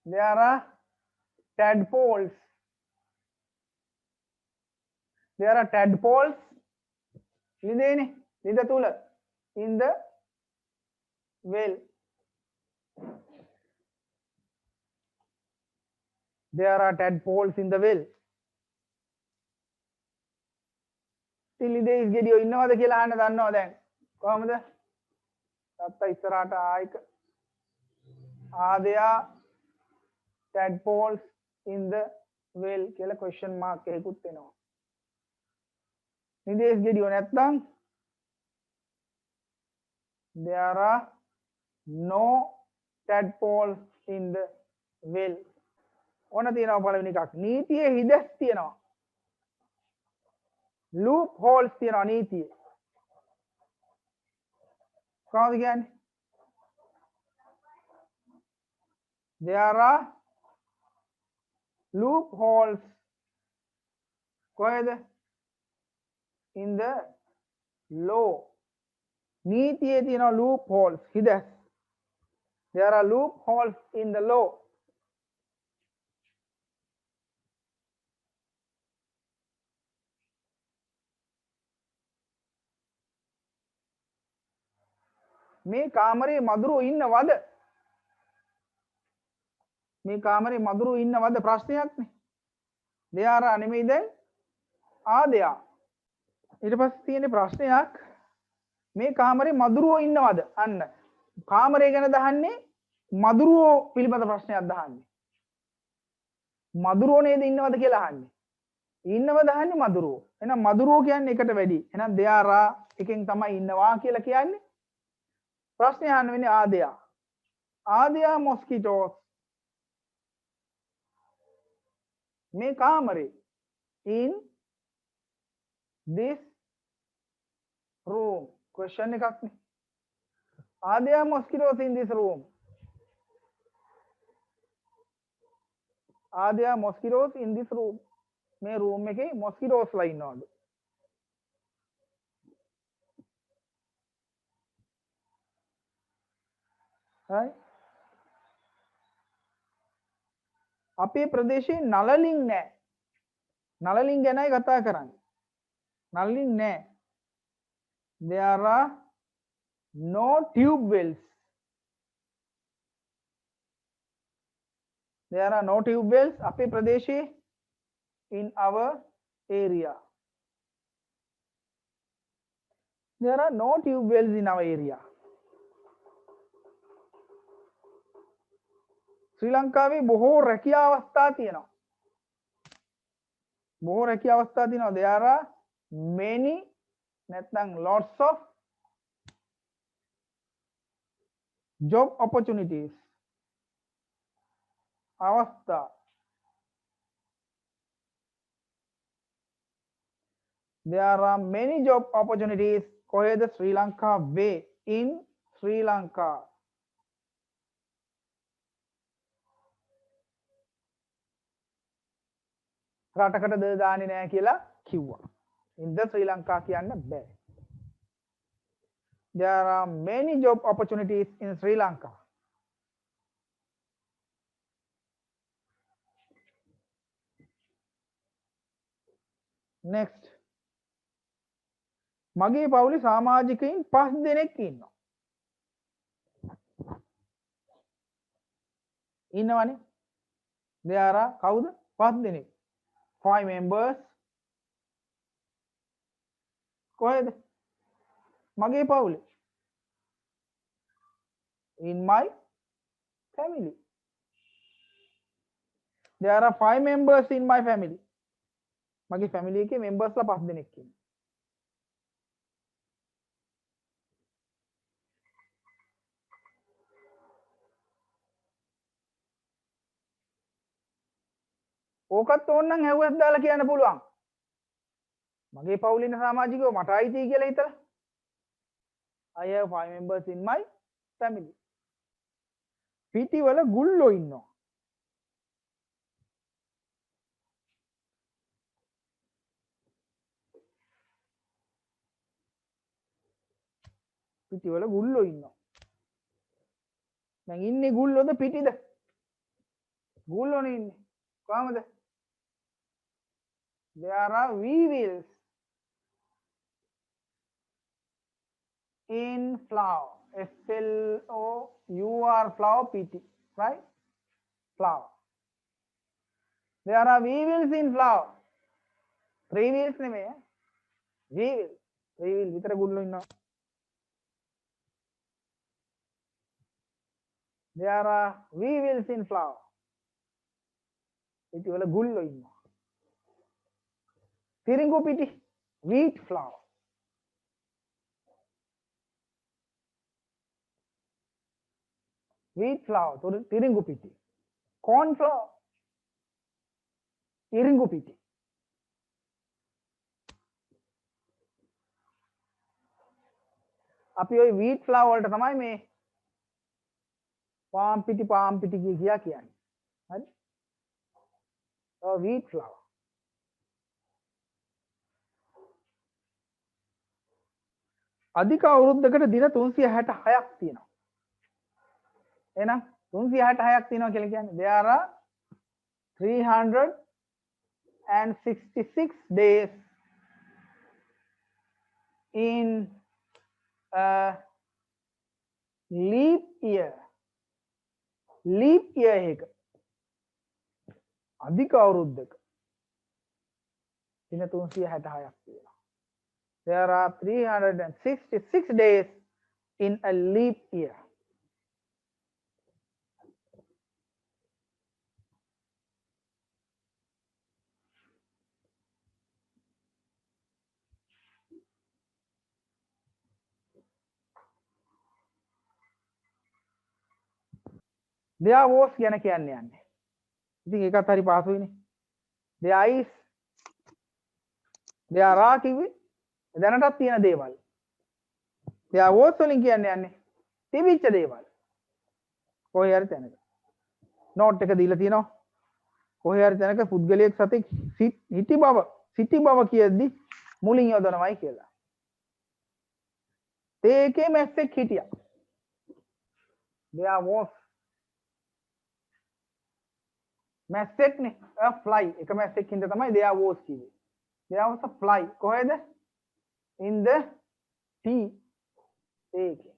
There are tadpoles. There are tadpoles. ලිඳේනේ ලිඳ තුල in the well. There are tadpoles in the well. ලිඳේ ඉස් ගෙඩියෝ ඉන්නවද කියලා අහන්න දන්නව දැන්. කොහමද? තාත්තා ඉස්සරහට ආයක are there tadpoles in the well කියලා question mark එකකුත් එනවා. ලිඳේ ඉස් ගෙඩියෝ නැත්නම් there are no tadpoles in the well. ඕන තියෙනවා පළවෙනි එකක්. නීතියේ හිදස් තියෙනවා. loop holes තියෙනවා නීතියේ. කොහොමද කියන්නේ? There are loopholes. කොහෙද? In the law. නීතියේ තියෙනවා loopholes. හිදස්. There are loopholes in the law. මේ කාමරේ මදුරු ඉන්නවද? මේ කාමරේ මදුරු ඉන්නවද ප්‍රශ්නයක්නේ. දෙයාරා නෙමෙයි දැන් ආදයා. ඊට පස්සේ තියෙන ප්‍රශ්නයක් මේ කාමරේ මදුරුවෝ ඉන්නවද? අන්න. කාමරේ ගැන දහන්නේ මදුරුවෝ පිළිබඳ ප්‍රශ්නයක් දහන්නේ. මදුරුවෝ නේද ඉන්නවද කියලා අහන්නේ. ඉන්නව දහන්නේ මදුරුවෝ. එහෙනම් මදුරුවෝ කියන්නේ එකට වැඩි. එහෙනම් දෙයාරා එකෙන් තමයි ඉන්නවා කියලා කියන්නේ. ප්‍රශ්නේ අහන්න වෙන්නේ ආදයා. ආදයා mosquitoes. මේ කාමරේ in this room. question එකක් නේ. Are there mosquitoes in this room? Are there mosquitoes in this room? මේ room එකේ mosquitoes ලා ඉන්නවද? හරි. අපේ ප්‍රදේශයේ නළලින් නැහැ. නළලින් ගැනයි කතා කරන්නේ. නළලින් නැහැ. There are no tube wells. There are no tube wells අපේ ප්‍රදේශයේ in our area. There are no tube wells in our area. ශ්‍රී ලංකාවේ බොහෝ රැකියා අවස්ථා තියෙනවා. බොහෝ රැකියා අවස්ථා තියෙනවා. There are many නැත්නම් lots of job opportunities. අවස්ථා. There are many job opportunities කොහෙද? ශ්‍රී ලංකාවේ in ශ්‍රී ලංකා. රටකට ද දාන්නේ නැහැ කියලා කිව්වා. in the ශ්‍රී ලංකා කියන්න බෑ. There are many job opportunities in Sri Lanka. Next. මගේ පවුලේ සමාජිකයින් 5 දෙනෙක් ඉන්නවා. ඉන්නවනේ. There are කවුද? 5 දෙනෙක්. 5 members. කොහෙද? මගේ පවුලේ. In my family. There are 5 members in my family. මගේ family එකේ members ලා 5 දෙනෙක් ඉන්නවා. ඕකත් ඕනනම් හැව්වස් දාලා කියන්න පුළුවන්. මගේ පවුලේ ඉන්න සමාජිකයෝ මට අයිති කියලා හිතලා. I have 5 members in my family. පිටිවල ගුල්ලෝ ඉන්නවා. පිටිවල ගුල්ලෝ ඉන්නවා. දැන් ඉන්නේ ගුල්ලෝද පිටිද? ගුල්ලෝනේ ඉන්නේ. කොහමද? There are weevils in flower. FLOUR flower PT, right? Flower. There are weevils in flower. 3 wheels නෙමෙයි. weevil. 3 wheel විතර ගුල්ලෝ ඉන්නවා. There are weevils in flower. පිටි වල ගුල්ලෝ ඉන්නවා. තිරිඟු පිටි wheat flower. wheat flower තිරිඟු පිටි. corn flower ඉරිඟු පිටි. අපි ওই wheat flower වලට තමයි මේ palm පිටි කියා කියන්නේ. හරි? wheat flower. අධික අවුරුද්දකට දින 366ක් තියෙනවා. එහෙනම් 366ක් තියෙනවා කියලා කියන්නේ there are 366 days in a leap year. leap year එක අධික අවුරුද්දක දින 366ක් තියෙනවා. There are 366 days in a leap year. There was ගැන කියන්න යන්නේ. ඉතින් ඒකත් හරි පහසුයිනේ. There is there are කිව්වේ දැනටත් තියෙන දේවල්. There was වලින් කියන්න යන්නේ තිබිච්ච දේවල්. කොහේ හරි තැනක. නෝට් එක දීලා තියෙනවා. කොහේ හරි තැනක පුද්ගලයෙක් සතෙක් සිටි බව කියද්දි මුලින් යොදනවයි කියලා. ඒකේ මැස්සෙක් හිටියා. There was මැස්සෙක් නේ a fly එක මැස්සෙක් හින්දා තමයි there was කිව්වේ. There was a fly කොහෙද? In the tea. ඒකේ.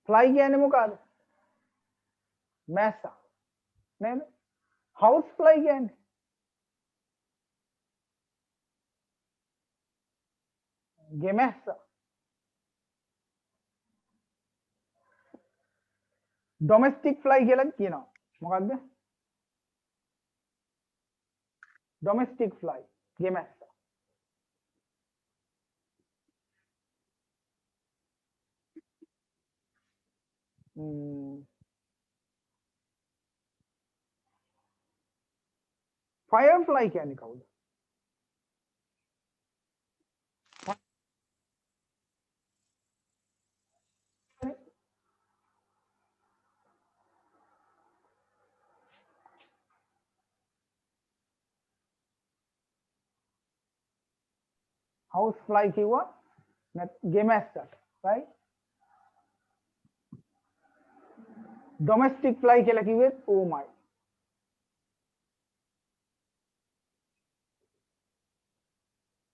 fly කියන්නේ මොකද්ද? මැස්සා. නේද? house fly කියන්නේ ගෙමැස්සා. domestic fly කියලා කියනවා. මොකද්ද? domestic fly ගෙමැස්සා. firefly කියන්නේ කවුද? house fly කිව්වා ගෙමැස්සට right domestic fly කියලා කිව්වෙත් ඕමයි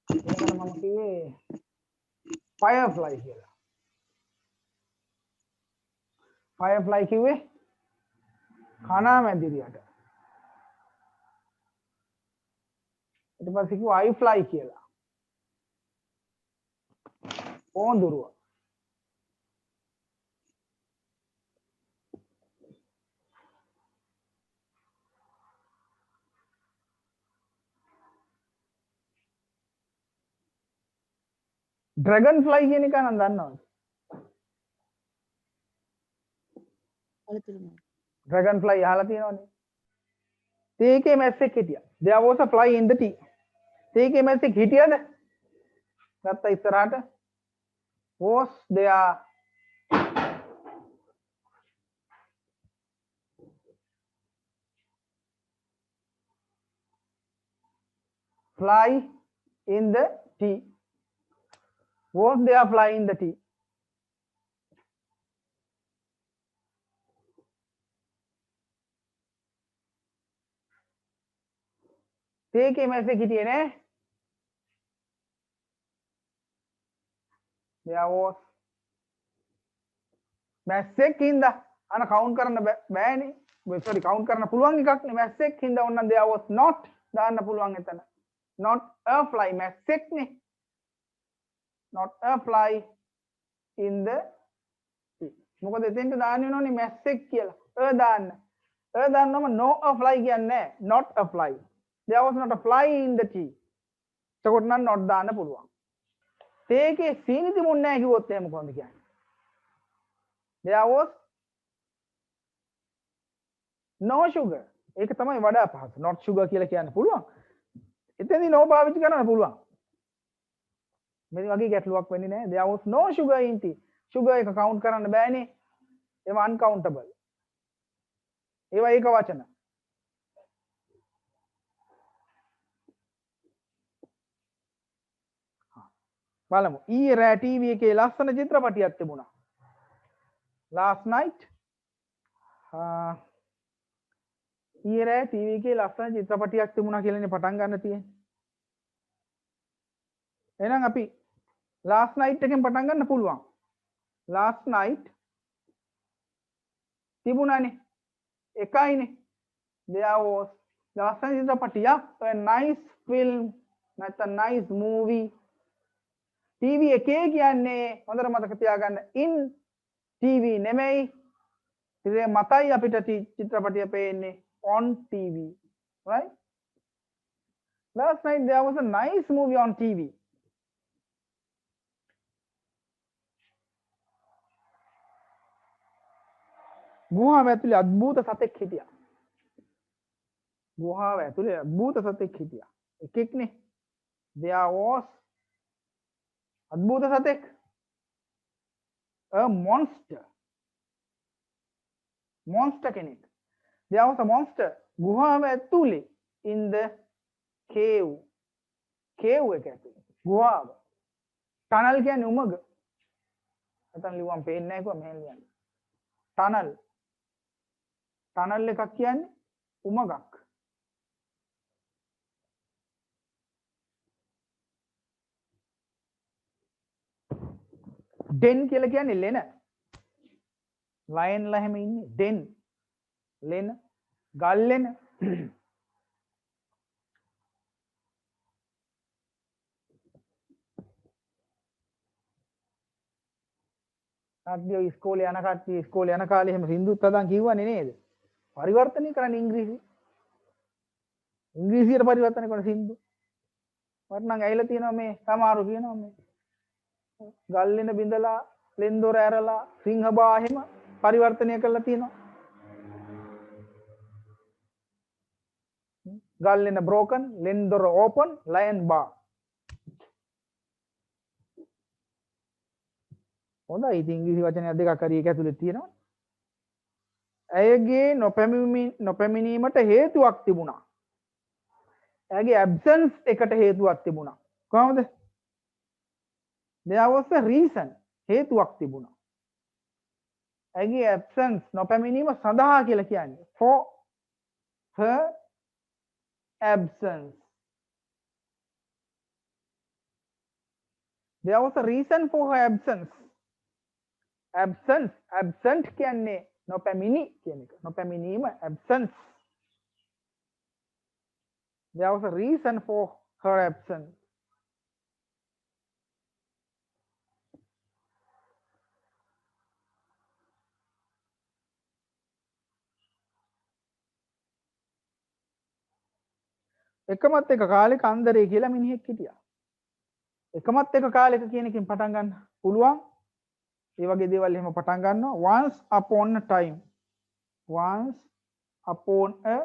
ඒකට මම කිව්වේ firefly කියලා firefly කිව්වේ කණා මැදිරියට ඊට පස්සේ කිව්වා I fly කියලා ඕඳුරුව ड्रैगन फ्लाई කියන එක නම් දන්නවද? ड्रैगन फ्लाई අහලා තියෙනවනේ. තේකේ මැස්සෙක් හිටියා. There was a fly in the tea. තේකේ මැස්සෙක් හිටියද? ගත්ත ඉස්සරහට was there fly in the tea. Was there fly in the tea? තේකේ මැස්සෙක් හිටියේ නෑ. There was මැස්සෙක් හින්දා අන කවුන්ට් කරන්න බෑනේ. sorry කවුන්ට් කරන්න පුළුවන් එකක් නේ මැස්සෙක් හින්දා ඕනනම් there was not දාන්න පුළුවන් එතන. not a fly මැස්සෙක් නේ. not a fly in the tea. මොකද එතෙන්ට දාන්න වෙනෝනේ මැස්සෙක් කියලා. දාන්න. දාන්නම no a fly කියන්නේ නැහැ. not a fly. There was not a fly in the tea. එතකොට නම් not දාන්න පුළුවන්. තේකේ සීනි තිබුණ නැහැ කිව්වොත් එහෙම කොහොමද කියන්නේ? There was no sugar. ඒක තමයි වඩා පහසු. not sugar කියලා කියන්න පුළුවන්. එතෙන්දී no පාවිච්චි කරන්න පුළුවන්. මේ වගේ ගැටලුවක් වෙන්නේ නැහැ. There was no sugar in tea. sugar එක count කරන්න බෑනේ. ඒව uncountable. ඒවා ඒක වචන. බලමු. ඊයේ රෑ ටීවී එකේ ලස්සන චිත්‍රපටියක් තිබුණා. last night ඊයේ රෑ ටීවී එකේ ලස්සන චිත්‍රපටියක් තිබුණා කියලානේ පටන් ගන්න තියෙන්නේ. එහෙනම් අපි last night එකෙන් පටන් ගන්න පුළුවන්. last night තිබුණානේ. එකයිනේ. there was ලස්සන චිත්‍රපටියක් a nice film නැත්නම් nice movie. TV එකේ කියන්නේ හොඳට මතක තියාගන්න in TV නෙමෙයි. ඉතින් මතයි අපිට චිත්‍රපටිය පේන්නේ on TV. Right? Last night there was a nice movie on TV. ගුහාව ඇතුලේ අద్భుත සතෙක් හිටියා. ගුහාව ඇතුලේ අద్భుත සතෙක් හිටියා. එකෙක්නේ. There was අద్భుත සතෙක්. A monster. Monster කෙනෙක්. There was a monster. ගුහාව ඇතුලේ in the cave. cave එක ඇතුලේ. ගුහාව. tunnel කියන්නේ උමග. නැත්නම් ලිව්වම් පේන්නේ නැහැ කිව්වා මෙහෙන් ලියන්න. tunnel. tunnel එකක් කියන්නේ උමගක්. den කියලා කියන්නේ ලෙන. lion ලා හැම ඉන්නේ den. ලෙන. ගල් ලෙන. කට්ටිය ඉස්කෝලේ යන කට්ටිය ඉස්කෝලේ යන කාලේ එහෙම සින්දුත් අදන් කිව්වනේ නේද? පරිවර්තනය කරන්න ඉංග්‍රීසි. ඉංග්‍රීසියට පරිවර්තනය කරන සින්දු. මට නම් ඇවිල්ලා තියෙනවා මේ සමහරු කියනවා මේ ගල් ලෙන බිඳලා ලෙන් දොර ඇරලා සිංහබා එහෙම පරිවර්තනය කරලා තියෙනවා. ගල් ලෙන broken, ලෙන් දොර open, lion bar. හොඳයි ඉතින් ඉංග්‍රීසි වචන දෙකක් හරි ඒක ඇතුලේ තියෙනවා. ඇයගේ නොපැමිණීමට හේතුවක් තිබුණා. ඇයගේ absence එකට හේතුවක් තිබුණා. කොහොමද? There was a reason. හේතුවක් තිබුණා. ඇයගේ absence නොපැමිණීම සඳහා කියලා කියන්නේ for her absence. There was a reason for her absence. absent කියන්නේ නොපැමිණි කියන එක. නොපැමිණීම absence. There was a reason for her absence. එකමත් එක කාලෙක අන්දරේ කියලා මිනිහෙක් හිටියා. එකමත් එක කාලෙක කියන එකෙන් පටන් ගන්න පුළුවන්. ඒ වගේ දේවල් එහෙම පටන් ගන්නවා. once upon a time. once upon a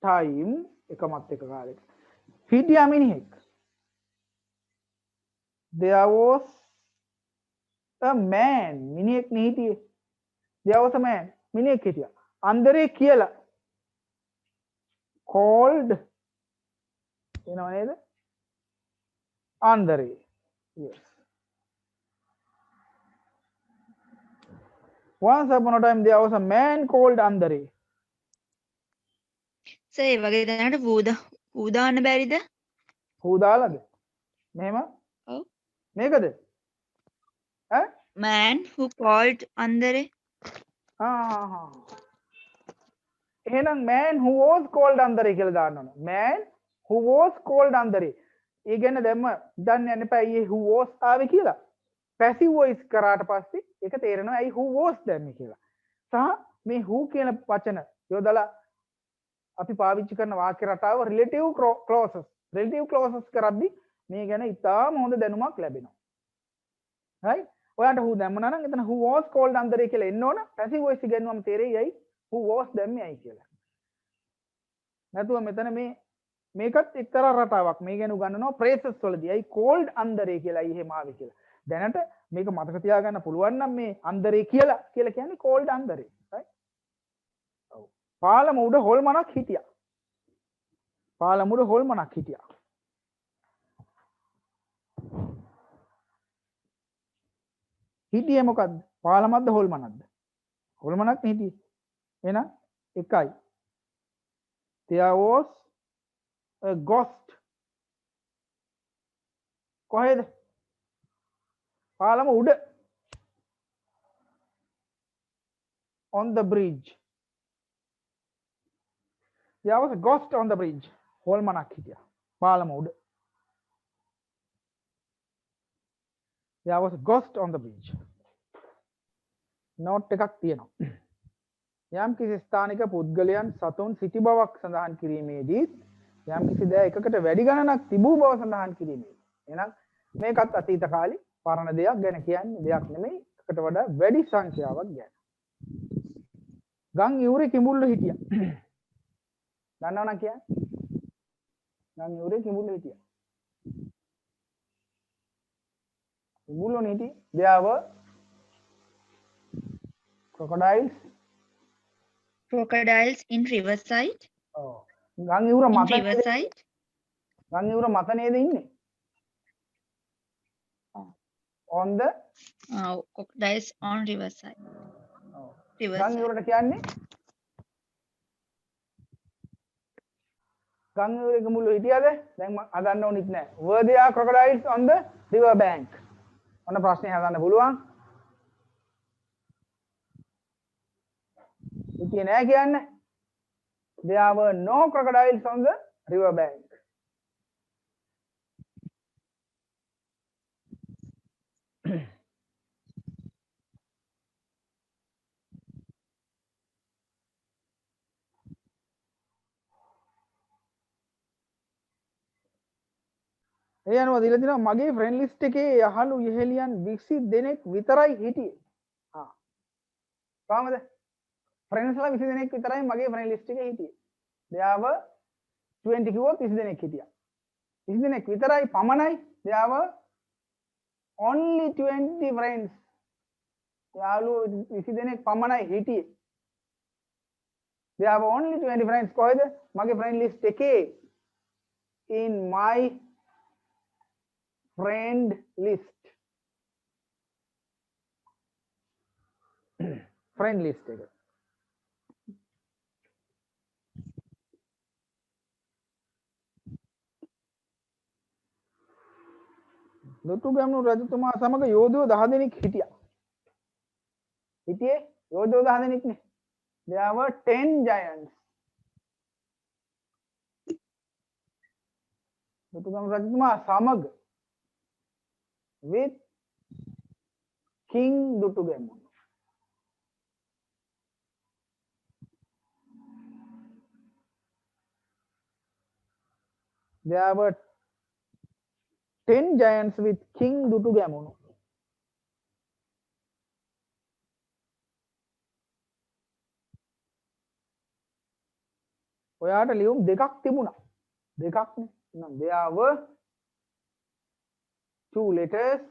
time එකමත් එක කාලෙක හිටියා මිනිහෙක්. there was a man මිනිහෙක් නේ හිටියේ. there was a man මිනිහෙක් හිටියා. අන්දරේ කියලා called එනවා නේද? අන්දරේ. yes. once upon a time there was a man called Andare. Sir ඒ වගේ දැනට පූ දාන්න බැරිද? හූ දාලාද? මෙහෙම? ඔව්. මේකද? ඈ? Man who called Andare. එහෙනම් man who was called Andare කියලා දාන්න ඕන. man who was called Andare. ඒ ගැන දැම්ම දන්න යන්න එපා අයියේ who was ආවේ කියලා. passive voice කරාට පස්සේ ඒක තේරෙනවා ඇයි who was දැම්මේ කියලා. සහ මේ who කියන වචන යොදලා අපි පාවිච්චි කරන වාක්‍ය රටාව relative clauses. relative clauses කරද්දී මේ ගැන ඉතාම හොඳ දැනුමක් ලැබෙනවා. right? ඔයාලට who දැම්මනා නම් එතන who was called Andare කියලා එන්න ඕන. passive voice ඉගෙනුවම තේරෙයි ඇයි who was දැම්මේ ඇයි කියලා. නැතුව මෙතන මේකත් එක්තරා රටාවක්. මේ ගැන උගන්වනවා phrases වලදී. ඇයි called Andare කියලා ඇයි එහෙම ආවේ කියලා. දැනට මේක මතක තියාගන්න පුළුවන් නම් මේ අන්දරේ කියලා කියන්නේ called අන්දරේ. right? ඔව්. පාලම උඩ හොල්මනක් හිටියා. පාලම උඩ හොල්මනක් හිටියා. හිටියේ මොකද්ද? පාලමක්ද හොල්මනක්ද? හොල්මනක් නේ හිටියේ. එහෙනම් එකයි. There was a ghost. කොහෙද? පාලම උඩ. on the bridge. There was a ghost on the bridge. හොල්මනක් හිටියා. පාලම උඩ. there was a ghost on the beach. note එකක් තියෙනවා. යම් කිසි ස්ථානික පුද්ගලයන් සතුන් සිටි බවක් සඳහන් කිරීමේදී යම් කිසි දෑ එකකට වැඩි ගණනක් තිබූ බව සඳහන් කිරීමේදී එහෙනම් මේකත් අතීත කාලේ පරණ දෙයක් ගැන කියන්නේ දෙයක් නෙමෙයි එකකට වඩා වැඩි සංඛ්‍යාවක් ගැන. ගම් ඉවුරේ කිඹුල්ලෝ හිටියා. දන්නවනම් කියන්නේ? ගම් ඉවුරේ කිඹුල්ලෝ හිටියා. කිඹුල්ලෝ හිටියේ. There were crocodiles in riverside. ගම් ඉවුර In මත riverside. ගම් ඉවුර මත නේද ඉන්නේ? on the Crocodiles on riverside. ගම් Riverside. ඉවුරට කියන්නේ ගම් ඉවුරේ කිඹුල්ලෝ හිටියද? දැන් මම අදන්න ඕනෙත් නෑ. were there crocodiles on the river bank? ඔන්න ප්‍රශ්නේ හදන්න පුළුවන්. හිටියේ නෑ කියන්නේ. There were no crocodiles on the river bank. ඒ අනුව දීලා තිනවා මගේ ෆ්‍රෙන්ඩ් ලිස්ට් එකේ යහළු යෙහෙලියන් 20 දෙනෙක් විතරයි හිටියේ. කොහමද? ෆ්‍රෙන්ඩ්ස්ලා 20 දෙනෙක් විතරයි මගේ ෆ්‍රෙන්ඩ් ලිස්ට් එකේ හිටියේ. There were 20 කිව්වොත් 20 දෙනෙක් හිටියා. 20 දෙනෙක් විතරයි පමණයි. There were only 20 friends. යාළුවෝ 20 දෙනෙක් පමණයි හිටියේ. There were only 20 friends. කොහෙද? මගේ ෆ්‍රෙන්ඩ් ලිස්ට් එකේ. In my friend list. friend list එක. දුටුගැමුණු රජතුමා සමග යෝධයෝ 10 දෙනෙක් හිටියා. හිටියේ යෝධයෝ 10 දෙනෙක් නේ. There were 10 giants. දුටුගැමුණු රජතුමා සමග with King Dutugamunu. There were 10 giants with King Dutugamunu. ඔයාට ලියුම් දෙකක් තිබුණා. දෙකක් නේ. එහෙනම් there were 2 letters.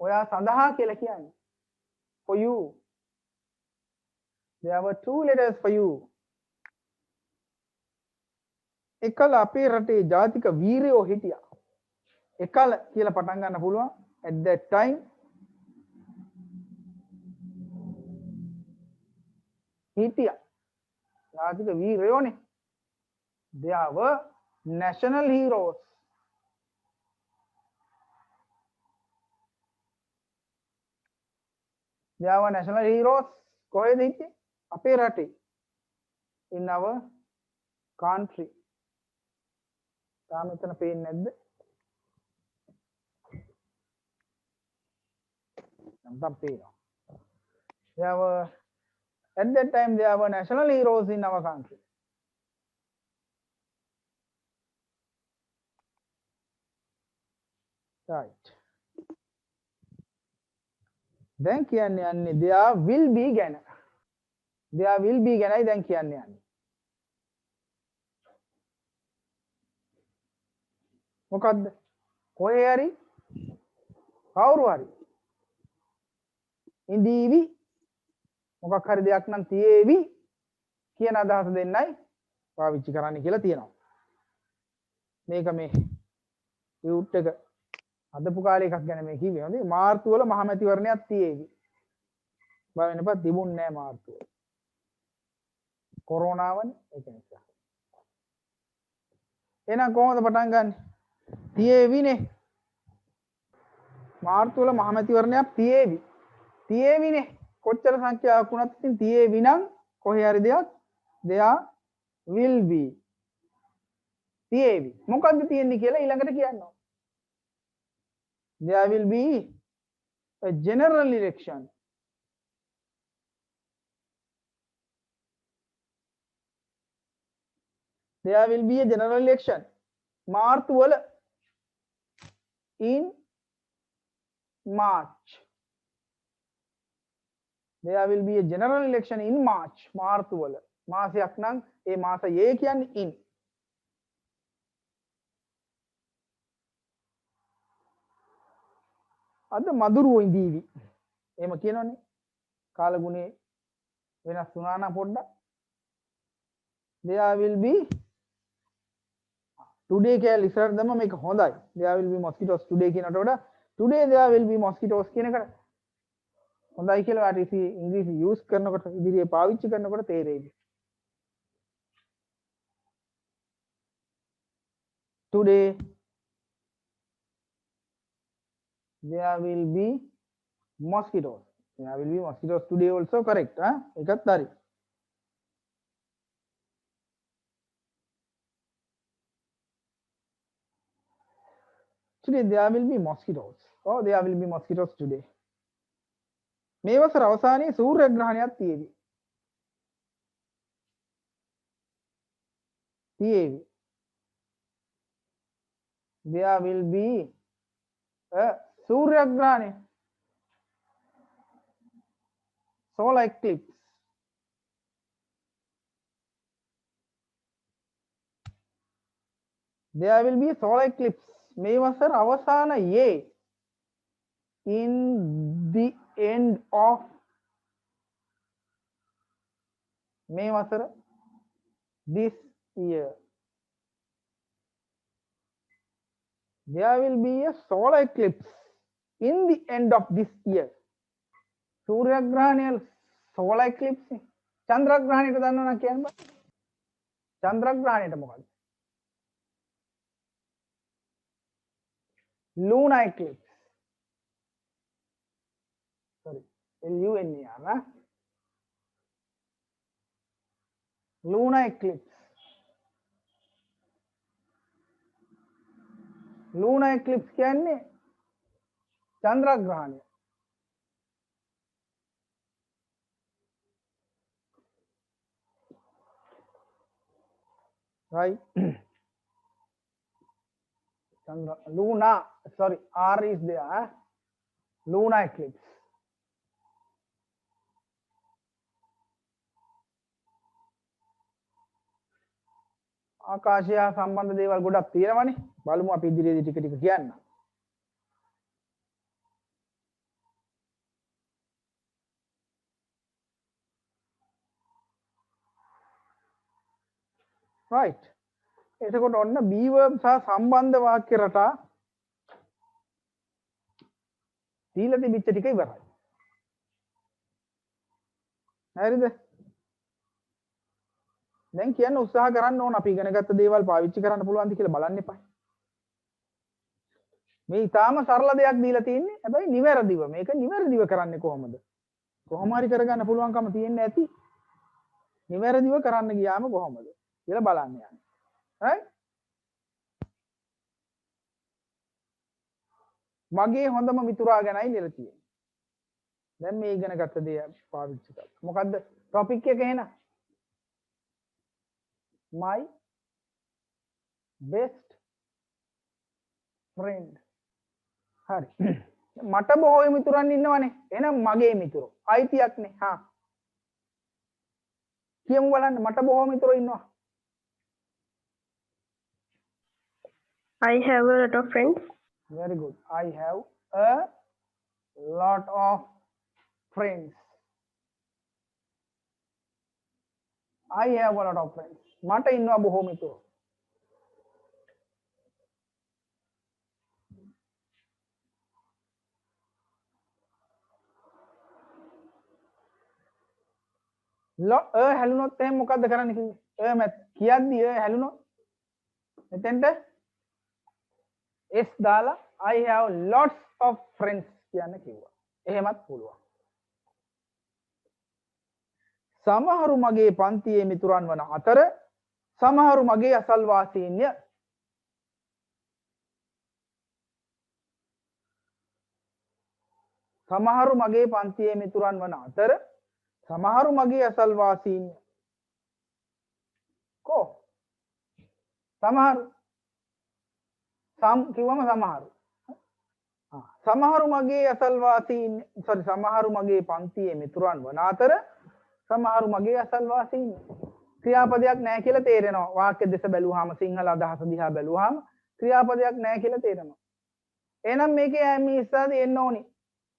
ඔයා සඳහා කියලා කියන්නේ. For you. There were 2 letters for you. එකල අපේ රටේ ජාතික වීරයෝ හිටියා. එකල කියලා පටන් ගන්න පුළුවන්. At that time හිටියා. ජාතික වීරයෝනේ. There were national heroes. There were national heroes. කොහෙද හිටියේ? අපේ රටේ. In our country. තාම එතන පේන්නේ නැද්ද? නැත්නම් පේනවා. There were at that time there were national heroes in our country. Right. දැන් කියන්නේ යන්නේ there will be ගැන. There will be ගැනයි දැන් කියන්නේ යන්නේ. මොකද්ද? කොහේ හරි කවුරු හරි ඉඳීවි මොකක් හරි දෙයක් නම් තියේවි කියන අදහස දෙන්නයි පාවිච්චි කරන්න කියලා තියෙනවා. මේක මේ යූට් එක අදපු කාලේ එකක් ගැන මේ කිව්වේ. හොඳේ මාර්තු වල මහමැතිවරණයක් තියේවි. බය වෙන්න එපා තිබුණේ නැහැ මාර්තු වල. කොරෝනාවනේ ඒක නිසා. එහෙනම් කොහොමද පටන් ගන්නෙ? තියේවිනේ. මාර්තු වල මහමැතිවරණයක් තියේවි. තියේවිනේ. කොච්චර සංඛ්‍යාවක් වුණත් ඉතින් තියේවි නම් කොහේ හරි දෙයක් there will be. තියේවි. මොකද්ද තියෙන්නේ කියලා ඊළඟට කියනවා. there will be a general election. There will be a general election. මාර්තු වල in March. There will be a general election in March. මාර්තු වල මාසයක් නම් ඒ මාසයේ කියන්නේ in. අද මදුරුව ඉඳීවි. එහෙම කියනවනේ. කාලගුණේ වෙනස් වුණා නම් පොඩ්ඩක්. There will be today කියලා ඉස්සරහට දැම්ම මේක හොඳයි. There will be mosquitoes today කියනට වඩා today there will be mosquitoes කියන එක හොඳයි කියලා වාට ඉංග්‍රීසි යූස් කරනකොට ඉදිරියේ පාවිච්චි කරනකොට තේරෙයි. Today there will be mosquitoes. There will be mosquitoes today also, correct? එකත් හරි. Today there will be mosquitoes. Oh, there will be mosquitoes today. මේ වසර අවසානයේ සූර්යග්‍රහණයක් තියෙවි. There will be a සූර්යග්‍රහණය. Solar eclipse. There will be a solar eclipse. මේ වසර අවසානයේ in the end of මේ වසර this year there will be a solar eclipse in the end of this year. සූර්යග්‍රහණය solar eclipse චන්ද්‍රග්‍රහණයට දන්නව නම් කියන්න බෑ. චන්ද්‍රග්‍රහණයට මොකක්ද? lunar eclipse. Sorry, LUNAR. Lunar eclipse. Lunar eclipse කියන්නේ චන්ද්‍රග්‍රහණය. Right. Lunar, sorry, R is there. Lunar eclipse. ආකාශය සම්බන්ධ දේවල් ගොඩක් තියෙනවනේ. බලමු අපි ඉදිරියේදී ටික ටික කියන්න. Right. එතකොට ඔන්න B verb සහ සම්බන්ධ වාක්‍ය රටා දීලා තිබිච්ච ටික ඉවරයි. හරිද? දැන් කියන්න උත්සාහ කරන්න ඕන අපි ඉගෙනගත්ත දේවල් පාවිච්චි කරන්න පුළුවන්ද කියලා බලන්න එපා. මේ ඊටාම සරල දෙයක් දීලා තියෙන්නේ. හැබැයි නිවැරදිව මේක නිවැරදිව කරන්නේ කොහොමද? කොහොම හරි කරගන්න පුළුවන්කම තියෙන්නේ ඇති. නිවැරදිව කරන්න ගියාම කොහොමද කියලා බලන්න යන්න. right? මගේ හොඳම මිතුරා ගැනයි ලියලා තියෙන්නේ. දැන් මේ ඉගෙන ගත්ත දේ පාවිච්චි කරලා. මොකද්ද ටොපික් එක එහෙනම්? My best friend. හරි. මට බොහෝ මිතුරන් ඉන්නවනේ. එහෙනම් මගේ මිතුරෝ. අයිතියක්නේ. හා. කියමු බලන්න මට බොහෝ මිතුරෝ ඉන්නවා. I have a lot of friends. Very good. I have a lot of friends. I have a lot of friends. මට ඉන්නවා බොහෝ මිතුරෝ. හැලුනොත් එහෙනම් මොකද්ද කරන්න කිව්වේ? කියද්දි හැලුනොත් එතෙන්ට S දාලා I have lots of friends කියන්න කිව්වා. එහෙමත් පුළුවන්. සමහරු මගේ පන්තියේ මිතුරන් වන අතර සමහරු මගේ අසල්වාසීන්ය. සමහරු මගේ පන්තියේ මිතුරන් වන අතර සමහරු මගේ අසල්වාසීන් කො සමහරු කිව්වම සමහරු සමහරු මගේ අසල්වාසීන් සමහරු මගේ පන්තියේ මිතුරන් වන අතර සමහරු මගේ අසල්වාසීන් ක්‍රියාපදයක් නැහැ කියලා තේරෙනවා වාක්‍ය දෙස බැලුවාම සිංහල අදහස දිහා බැලුවාම ක්‍රියාපදයක් නැහැ කියලා තේරෙනවා එහෙනම් මේකේ මේ ඉස්සරහට එන්න ඕනි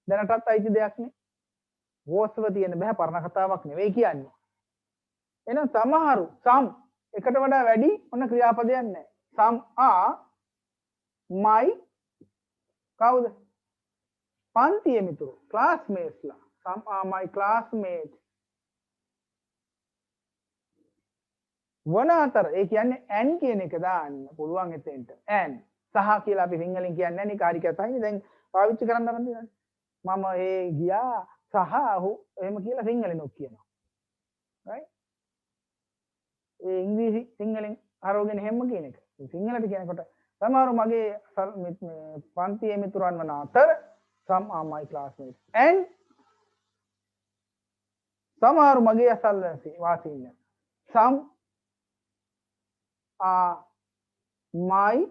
දැනටත් අයිති දෙයක් නේ වෝස්ව තියෙන බෑ පරණ කතාවක් නෙවෙයි කියන්නේ එහෙනම් සමහරු some එකට වඩා වැඩි මොන ක්‍රියාපදයක් නැහැ some are my කවුද පන්තියේ මිතුරු classmates ලා some are my classmates වන අතර ඒ කියන්නේ and කියන එක දාන්න පුළුවන් එතෙන්ට and සහ කියලා අපි සිංහලෙන් කියන්නේ නේ කාරික සහයිනේ දැන් පාවිච්චි කරන්න අරන් තියෙනවා මම ඒ ගියා සහ ඔහු එහෙම කියලා සිංහලෙන් ඔක් කියනවා right ඒ ඉංග්‍රීසි සිංහලෙන් අරගෙන හැම කියන එක සිංහලට කියනකොට සමහරු මගේ පන්තියේ මිතුරන් වන අතර some are my classmates and සමහරු මගේ අසල්වාසීන් some are my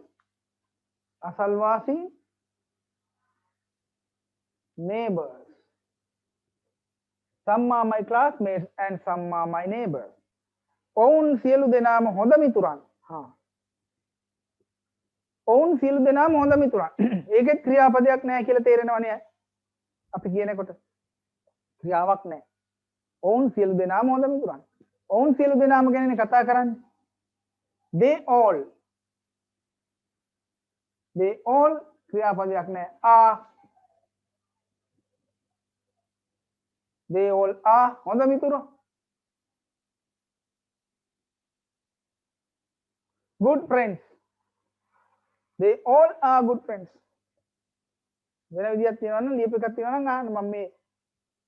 අසල්වාසීන් neighbors some are my classmates and some are my neighbors ඔවුන් සියලු දෙනාම හොඳ මිතුරන් ඔවුන් සියලු දෙනාම හොඳ මිතුරන් ඒකෙත් ක්‍රියාපදයක් නැහැ කියලා තේරෙනවනේ අපි කියනකොට ක්‍රියාවක් නැහැ ඔවුන් සියලු දෙනාම හොඳ මිතුරන් ඔවුන් සියලු දෙනාම ගැනනේ කතා කරන්නේ they all ක්‍රියාපදයක් නැහැ are they all are හොඳ මිතුරෝ good friends they all are good friends වෙන විදියක් තියෙනවා නම් ලියප එකක් තියෙනවා නම් අහන්න මම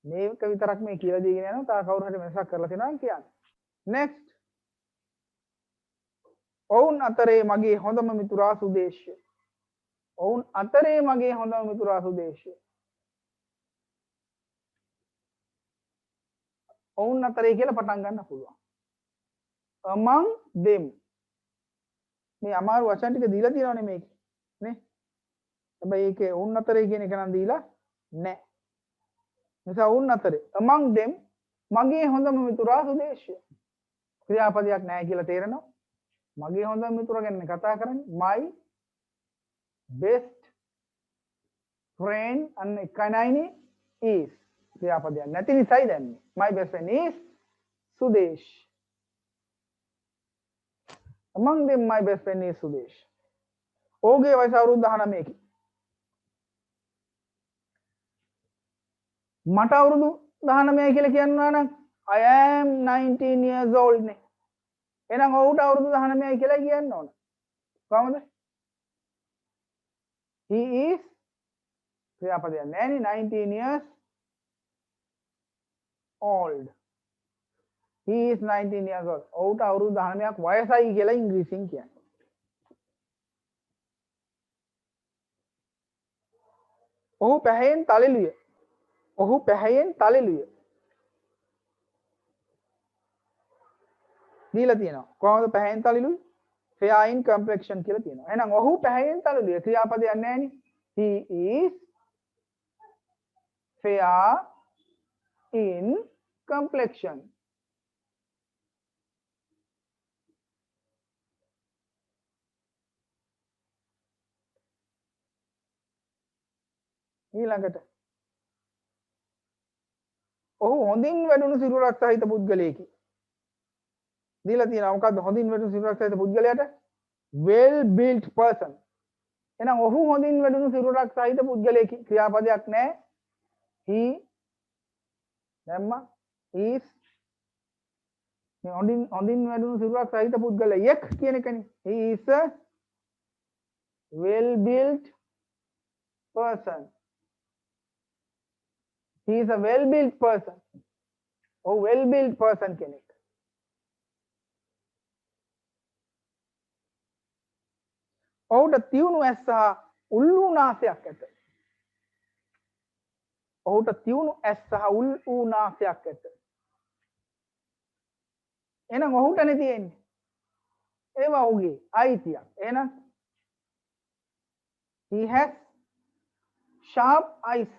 මේක විතරක් මේ කියලා දීගෙන යනවා තා කවුරු හරි වෙනසක් කරලා තියෙනවා නම් කියන්න next ඔවුන් අතරේ මගේ හොඳම මිතුරා සුදේශය ඔවුන් අතරේ මගේ හොඳම මිතුරා සුදේශය ඔවුන් අතරේ කියලා පටන් ගන්න පුළුවන් among them මේ අමාරු වචන ටික දීලා තියෙනවනේ මේකේ නේ හැබැයි ඒකේ ඔවුන් අතරේ කියන එක නම් දීලා නැහැ නිසා ඔවුන් අතරේ among them මගේ හොඳම මිතුරා සුදේශය ක්‍රියාපදයක් නැහැ කියලා තේරෙනවා මගේ හොඳම මිතුරා ගැන කතා කරන්නේ my best friend අන්න එකනයිනේ is ක්‍රියාපදයක් නැති නිසායි දැන්නේ my best friend is Sudesh among them my best friend is Sudesh ඕගේ වයස අවුරුදු 19කි මට අවුරුදු 19 කියලා කියනවා නම් I am 19 years old නේ එහෙනම් ඔහුට අවුරුදු 19යි කියලා කියන්න ඕන කොහොමද he is ක්‍රියාපදයක් නෑනේ 19 years old he is 19 years old ඔහුට අවුරුදු 19ක් වයසයි කියලා ඉංග්‍රීසියෙන් කියන්නේ ඔහු පැහැයෙන් තලෙලුය ඔහු පැහැයෙන් තලෙලුය දීලා තියෙනවා කොහොමද පැහැයෙන් තලෙලුයි fair in complexion කියලා තියෙනවා එහෙනම් ඔහු පැහැයෙන් තලෙලුය ක්‍රියාපදයක් නෑනේ he is fair in complexion ඊළඟට ඔහු හොඳින් වැඩුණු සිරුරක් සහිත පුද්ගලයෙකි දීලා තියෙනවා මොකද්ද හොඳින් වැඩුණු සිරුරක් සහිත පුද්ගලයාට well built person එහෙනම් ඔහු හොඳින් වැඩුණු සිරුරක් සහිත පුද්ගලයෙකි ක්‍රියාපදයක් නැහැ he දැම්ම is මේ හොඳින් වැඩුණු සිරුරක් සහිත පුද්ගලයෙක් කියන එකනේ he is a well built person he is a well built person oh well built person කෙනෙක් ඔහුට තියුණු ඇස් සහ උල්ලු නාසයක් ඇත ඔහුට තියුණු ඇස් සහ උල් වූ නාසයක් ඇත. එහෙනම් ඔහුටනේ තියෙන්නේ. ඒවා ඔහුගේ අයිතියක්. එහෙනම් he has sharp eyes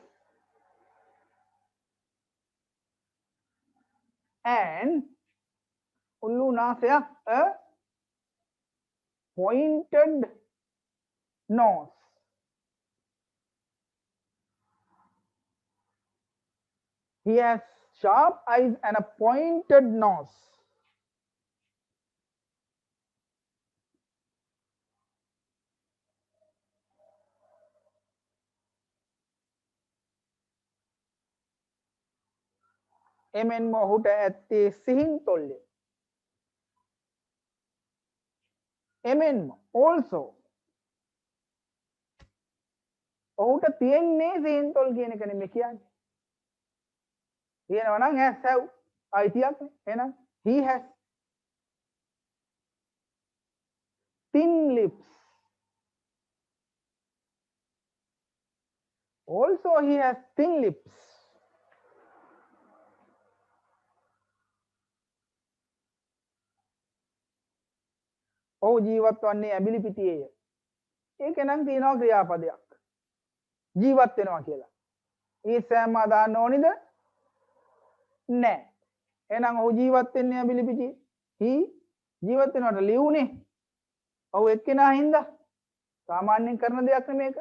and උල්ලු නාසයක් a pointed nose. He has sharp eyes and a pointed nose. එමෙන්ම ඔහුට ඇත්තේ සිහින් තොල්ලය. එමෙන්ම also ඔහුට තියෙන්නේ සිහින් තොල් කියන එක නෙමෙයි කියන්නේ. තියෙනවා නම් has have අයිතියක් නේ. එහෙනම් he has thin lips. Also he has thin lips. ඔහු ජීවත් වන්නේ ඇඹිලි පිටියේය. ඒක නම් තියෙනවා ක්‍රියාපදයක්. ජීවත් වෙනවා කියලා. ඒ සෑම දාන්න ඕනිද? නෑ. එහෙනම් ඔහු ජීවත් වෙන්නේ ඇඹිලි පිටියේ. he ජීවත් වෙනවට ලියුනේ. ඔහු එක්කෙනා හින්දා. සාමාන්‍යයෙන් කරන දෙයක් නෙමේක.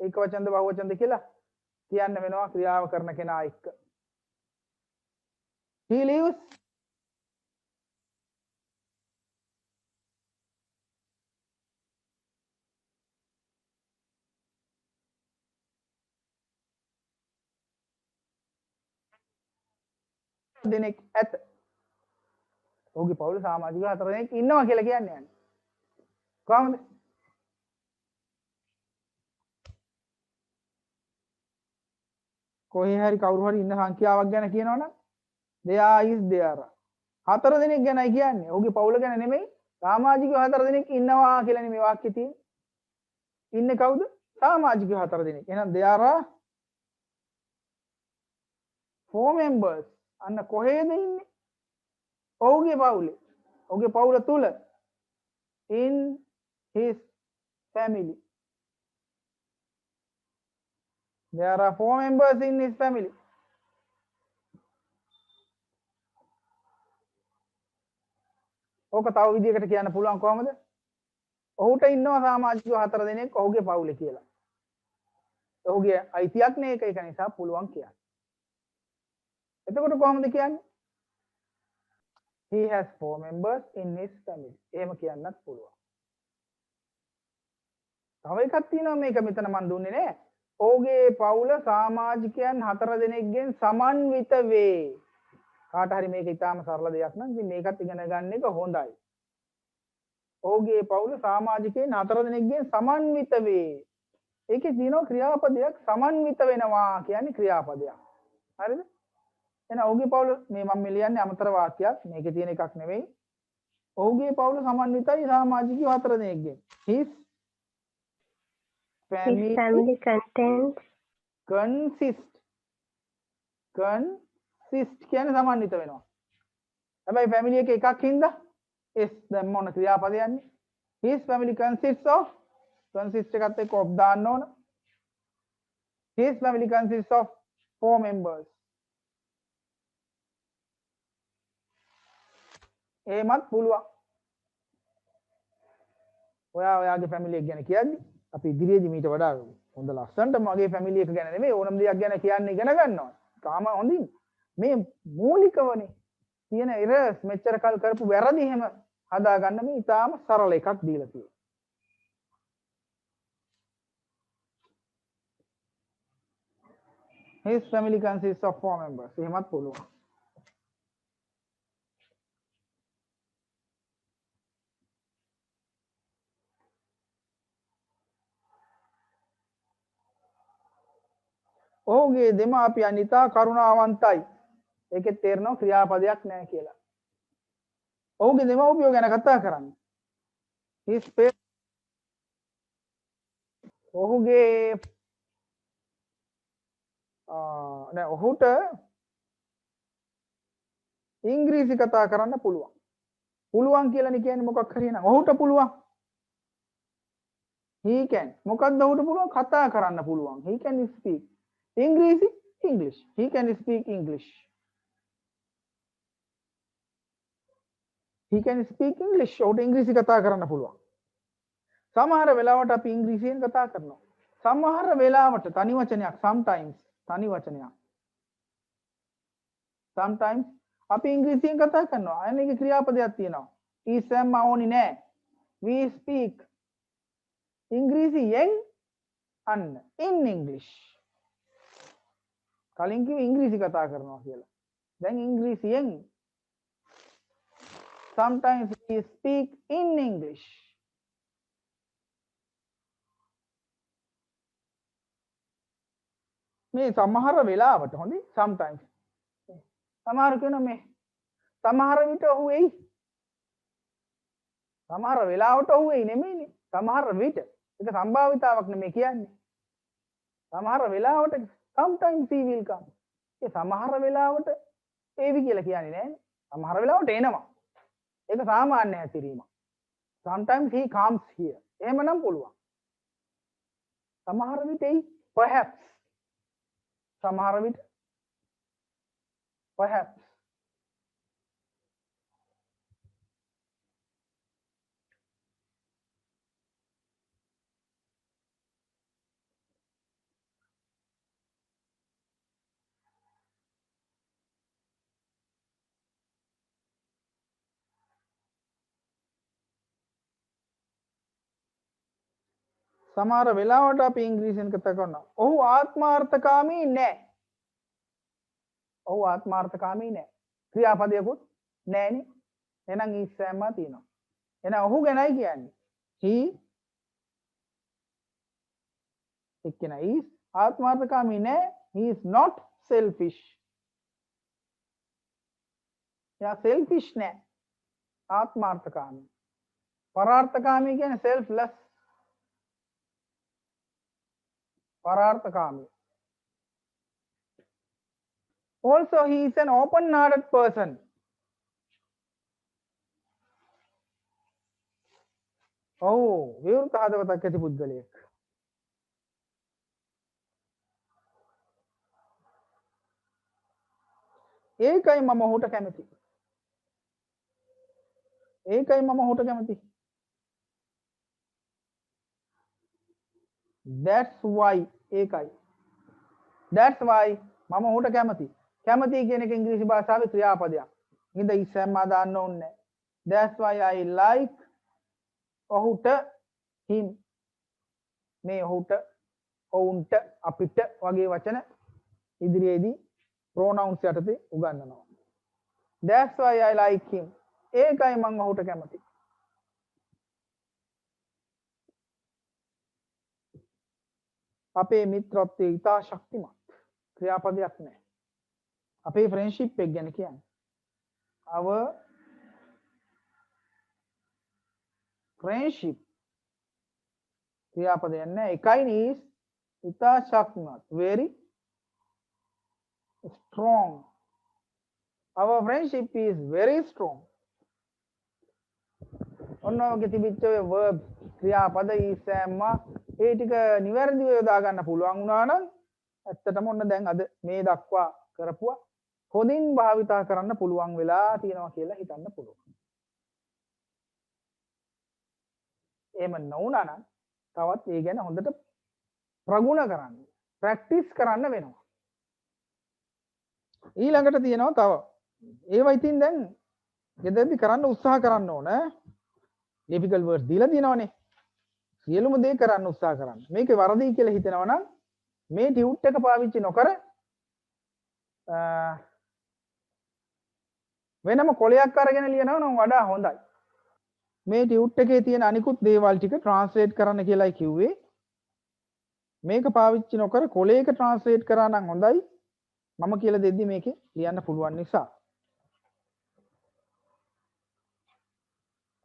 ඒක වචනද බහුව වචනද කියලා කියන්න වෙනවා ක්‍රියාව කරන කෙනා එක්ක. he lives දෙනෙක් ඇත. ඔහුගේ පවුල සමාජික 4 දෙනෙක් ඉන්නවා කියලා කියන්නේ යන්නේ. කොහොමද? කොහේ හරි කවුරු හරි ඉන්න සංඛ්‍යාවක් ගැන කියනවනම් there is there. 4 දෙනෙක් ගැනයි කියන්නේ. ඔහුගේ පවුල ගැන නෙමෙයි. සමාජික 4 දෙනෙක් ඉන්නවා කියලා නෙමෙයි වාක්‍යයේ තියෙන්නේ. ඉන්නේ කවුද? සමාජික 4 දෙනෙක්. එහෙනම් there are 4 members. අන්න කොහෙද ඉන්නේ? ඔහුගේ පවුලේ. ඔහුගේ පවුල තුල in his family. There are 4 members in his family. ඕක තව විදිහකට කියන්න පුළුවන් කොහමද? ඔහුට ඉන්නවා සමාජිකව 4 දෙනෙක් ඔහුගේ පවුලේ කියලා. ඔහුගේ අයිතියක් නේ ඒක නිසා පුළුවන් කියන්න. එතකොට කොහොමද කියන්නේ? He has 4 members in his family. එහෙම කියන්නත් පුළුවන්. තව එකක් තියෙනවා මේක මෙතන මන් දුන්නේ නෑ. ඔහුගේ පවුල සමාජිකයන් 4 දෙනෙක්ගෙන් සමන්විත වේ. කාට හරි මේක ඉතාම සරල දෙයක් නම් ඉතින් මේකත් ඉගෙන ගන්න එක හොඳයි. ඔහුගේ පවුල සමාජිකයන් 4 දෙනෙක්ගෙන් සමන්විත වේ. ඒකේ තියෙනවා ක්‍රියාපදයක් සමන්විත වෙනවා කියන්නේ ක්‍රියාපදයක්. හරිද? එහෙනම් ඔහුගේ පවුල මේ මම ලියන්නේ අමතර වාක්‍යයක්. මේකේ තියෙන එකක් නෙවෙයි. ඔහුගේ පවුල සමන්විතයි සමාජිකයෝ 4 දෙනෙක්ගෙන්. His His family consist කියන්නේ සමන්විත වෙනවා. හැබැයි family එක එකක් හින්දා s දැන් මොන ක්‍රියාපදයක් යන්නේ? His family consists of consist එකත් එක්ක of දාන්න ඕන. His family consists of 4 members. එහෙමත් පුළුවන්. ඔයාගේ family එක ගැන කියන්නේ අපි ඉදිරියේදී මීට වඩා හොඳ ලස්සනට මගේ family එක ගැන නෙමෙයි ඕනම දෙයක් ගැන කියන්න ඉගෙන ගන්නවා. තාම හොඳින් මේ මූලිකවනේ තියෙන errors මෙච්චර කල් කරපු වැරදි එහෙම හදා ගන්න මේ ඊටාම සරල එකක් දීලා තියෙනවා. His family consists of 4 members. එහෙමත් පුළුවන්. ඔහුගේ දෙමාපියන් ඉතා කරුණාවන්තයි. ඒකේ තේරෙනවා ක්‍රියාපදයක් නැහැ කියලා. ඔහුගේ දෙමාපියෝ ගැන කතා කරන්නේ. His parents ඔහුගේ දැන් ඔහුට ඉංග්‍රීසි කතා කරන්න පුළුවන්. පුළුවන් කියලානේ කියන්නේ මොකක් හරි නං. ඔහුට පුළුවන්. he can. මොකක්ද ඔහුට පුළුවන්? කතා කරන්න පුළුවන්. he can speak. ඉංග්‍රීසි English. he can speak English. he can speak English. ඔහුට ඉංග්‍රීසි කතා කරන්න පුළුවන්. සමහර වෙලාවට අපි ඉංග්‍රීසියෙන් කතා කරනවා. සමහර වෙලාවට තනි වචනයක් sometimes තනි වචනයක්. sometimes අපි ඉංග්‍රීසියෙන් කතා කරනවා. අයනේක ක්‍රියාපදයක් තියෙනවා. is am ඕනි නෑ. we speak ඉංග්‍රීසියෙන් අන්න in English. කලින් කිව්වේ ඉංග්‍රීසි කතා කරනවා කියලා. දැන් ඉංග්‍රීසියෙන් sometimes we speak in English. මේ සමහර වෙලාවට හොඳයි sometimes. සමහර කියනවා මේ සමහර විට ඔහු එයි. සමහර වෙලාවට ඔහු එයි නෙමෙයිනේ. සමහර විට ඒක සම්භාවිතාවක් නෙමෙයි කියන්නේ. සමහර වෙලාවට sometimes he will come. ඒ සමහර වෙලාවට ඒවි කියලා කියන්නේ නෑනේ. සමහර වෙලාවට එනවා. ඒක සාමාන්‍ය හැසිරීමක්. sometimes he comes here. එහෙමනම් පුළුවන්. සමහර විට එයි perhaps. සමහර විට perhaps. සමහර වෙලාවට අපි ඉංග්‍රීසියෙන් කතා කරනවා. ඔහු ආත්මාර්ථකාමී නෑ. ඔහු ආත්මාර්ථකාමී නෑ. ක්‍රියාපදයකුත් නෑනේ. එහෙනම් is am තියෙනවා. එහෙනම් ඔහු ගැනයි කියන්නේ. he එක්කෙනා is ආත්මාර්ථකාමී නෑ. he is not selfish. යා selfish නෑ. ආත්මාර්ථකාමී. පරාර්ථකාමී කියන්නේ selfless. පරාර්ථකාමී. Also he is an open hearted person. විවෘත හදවතක් ඇති පුද්ගලයෙක්. ඒකයි මම ඔහුට කැමති. ඒකයි මම ඔහුට කැමති. That's why ඒකයි. That's why මම ඔහුට කැමති. කැමති කියන එක ඉංග්‍රීසි භාෂාවේ ක්‍රියාපදයක්. ඉතින් is am දාන්න ඕනේ නැහැ. That's why I like ඔහුට him. මේ ඔහුට ඔවුන්ට අපිට වගේ වචන ඉදිරියේදී pronouns යටතේ උගන්වනවා. That's why I like him. ඒකයි මම ඔහුට කැමති. අපේ මිත්‍රත්වයේ ඉතා ශක්තිමත්. ක්‍රියාපදයක් නැහැ. අපේ friendship එක ගැන කියන්නේ. our friendship ක්‍රියාපදයක් නැහැ. එකයි is ඉතා ශක්තිමත්. very strong. our friendship is very strong. ඔන්නෝගේ තිබිච්ච ඔය verb ක්‍රියාපද is am ඒ ටික නිවැරදිව යොදා ගන්න පුළුවන් වුණා නම් ඇත්තටම ඔන්න දැන් අද මේ දක්වා කරපුවා හොඳින් භාවිතා කරන්න පුළුවන් වෙලා තියෙනවා කියලා හිතන්න පුළුවන්. එහෙම නොවුණා නම් තවත් ඒ ගැන හොඳට ප්‍රගුණ කරන්න, ප්‍රැක්ටිස් කරන්න වෙනවා. ඊළඟට තියෙනවා තව. ඒවා ඉතින් දැන් ගෙදරදී කරන්න උත්සාහ කරන්න ඕන. difficult words දීලා තියෙනවනේ. සියලුම දේ කරන්න උත්සාහ කරන්න. මේකේ වරදී කියලා හිතෙනවා නම් මේ ටියුට් එක පාවිච්චි නොකර වෙනම කොලයක් අරගෙන ලියනවා නම් වඩා හොඳයි. මේ ටියුට් එකේ තියෙන අනිකුත් දේවල් ටික ට්‍රාන්ස්ලේට් කරන්න කියලායි කිව්වේ. මේක පාවිච්චි නොකර කොලයක ට්‍රාන්ස්ලේට් කරා නම් හොඳයි. මම කියලා දෙද්දි මේකේ ලියන්න පුළුවන් නිසා.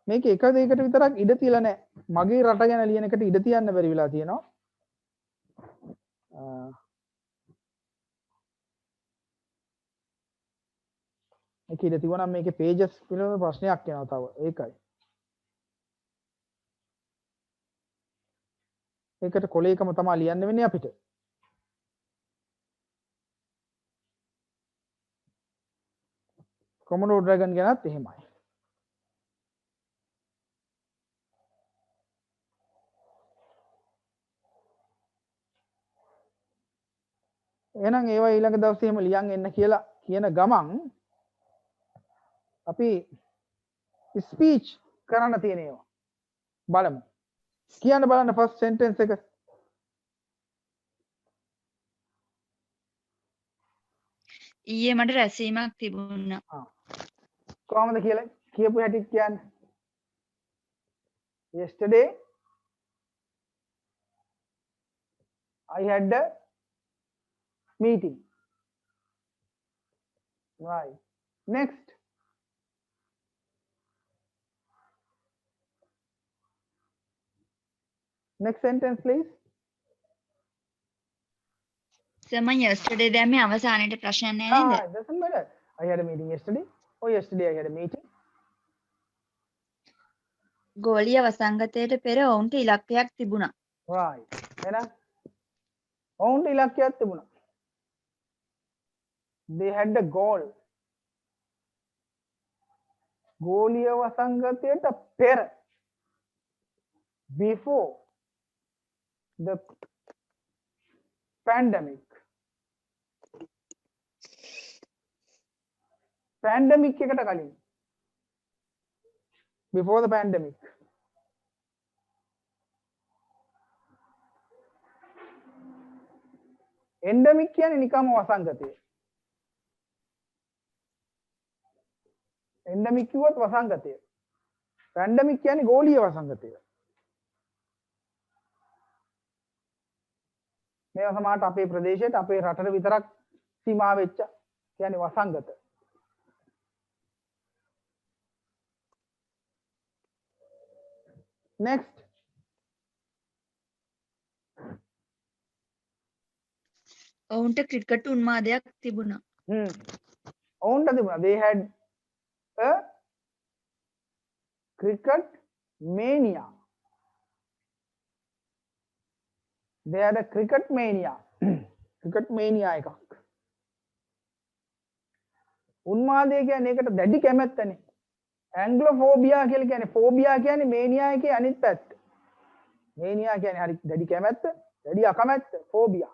මේක එක දෙයකට විතරක් ඉඩ තියලා නැහැ. මගේ රට ගැන ලියන එකට ඉඩ තියන්න බැරි වෙලා තියෙනවා. ඒක ඉතින් තිබුණා මේකේ pages පිළිබඳ ප්‍රශ්නයක් එනවා තව. ඒකයි. ඒකට කොලේකම තමයි ලියන්න වෙන්නේ අපිට. Commodore Dragon ගැනත් එහෙමයි. එහෙනම් ඒවා ඊළඟ දවසේ එහෙම ලියන් එන්න කියලා කියන ගමන් අපි ස්පීච් කරන්න තියෙන ඒවා බලමු. කියන්න බලන්න ෆස්ට් සෙන්ටෙන්ස් එක. ඊයේ මට රැසීමක් තිබුණා. කොහමද කියලා කියපු හැටි කියන්න. Yesterday I had a meeting. Right. Next. Next sentence please. Sir මම yesterday දැම්මේ අවසානයේ ප්‍රශ්න නැහැ නේද? It doesn't matter. I had a meeting yesterday. Oh, yesterday I had a meeting. ගෝලීය වසංගතයට පෙර ඔවුන්ට ඉලක්කයක් තිබුණා. Right. එහෙනම් ඔවුන්ට ඉලක්කයක් තිබුණා. They had a goal. ගෝලීය වසංගතයට පෙර, before the pandemic. Pandemic එකට කලින්. Before the pandemic. Endemic කියන්නේ නිකම්ම වසංගතය. Endemic කිව්වොත් වසංගතය. Pandemic කියන්නේ ගෝලීය වසංගතය. මේවා සමහරට අපේ ප්‍රදේශයට අපේ රටට විතරක් සීමා වෙච්ච කියන්නේ වසංගත. Next. ඔවුන්ට ක්‍රිකට් උන්මාදයක් තිබුණා. ඔවුන්ට තිබුණා. They had a cricket mania. They had a cricket mania. cricket mania එකක්. උන්මාදය කියන්නේ ඒකට දැඩි කැමැත්තනේ. ඇන්ග්ලෝෆෝබියා කියලා කියන්නේ ෆෝබියා කියන්නේ මේනියා එකේ අනිත් පැත්ත. මේනියා කියන්නේ හරි දැඩි කැමැත්ත, දැඩි අකමැත්ත, ෆෝබියා.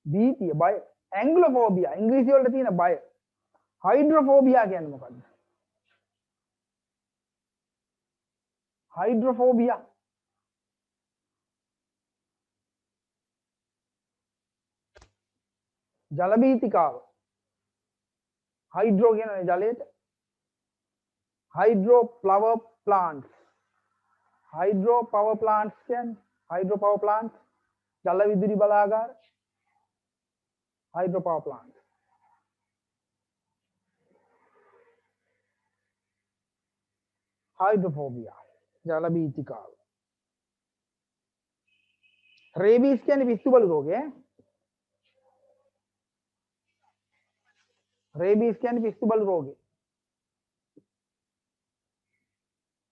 භීතිය, බය. ඇන්ග්ලෝෆෝබියා ඉංග්‍රීසි වලට තියෙන බය. හයිඩ්‍රෝෆෝබියා කියන්නේ මොකද්ද? හයිඩ්‍රෝෆෝබියා ජල භීතිකාව. හයිඩ්‍රෝ කියන්නේ ජලයට. Hydro power plants. Hydro power plants කියන්නේ hydro power plants ජල විදුලි බලාගාර. Hydro power plants. Hydrophobia ජල භීතිකාව. රේබීස් කියන්නේ පිස්සුබළු රෝගය. රේබීස් කියන්නේ පිස්සුබළු රෝගය.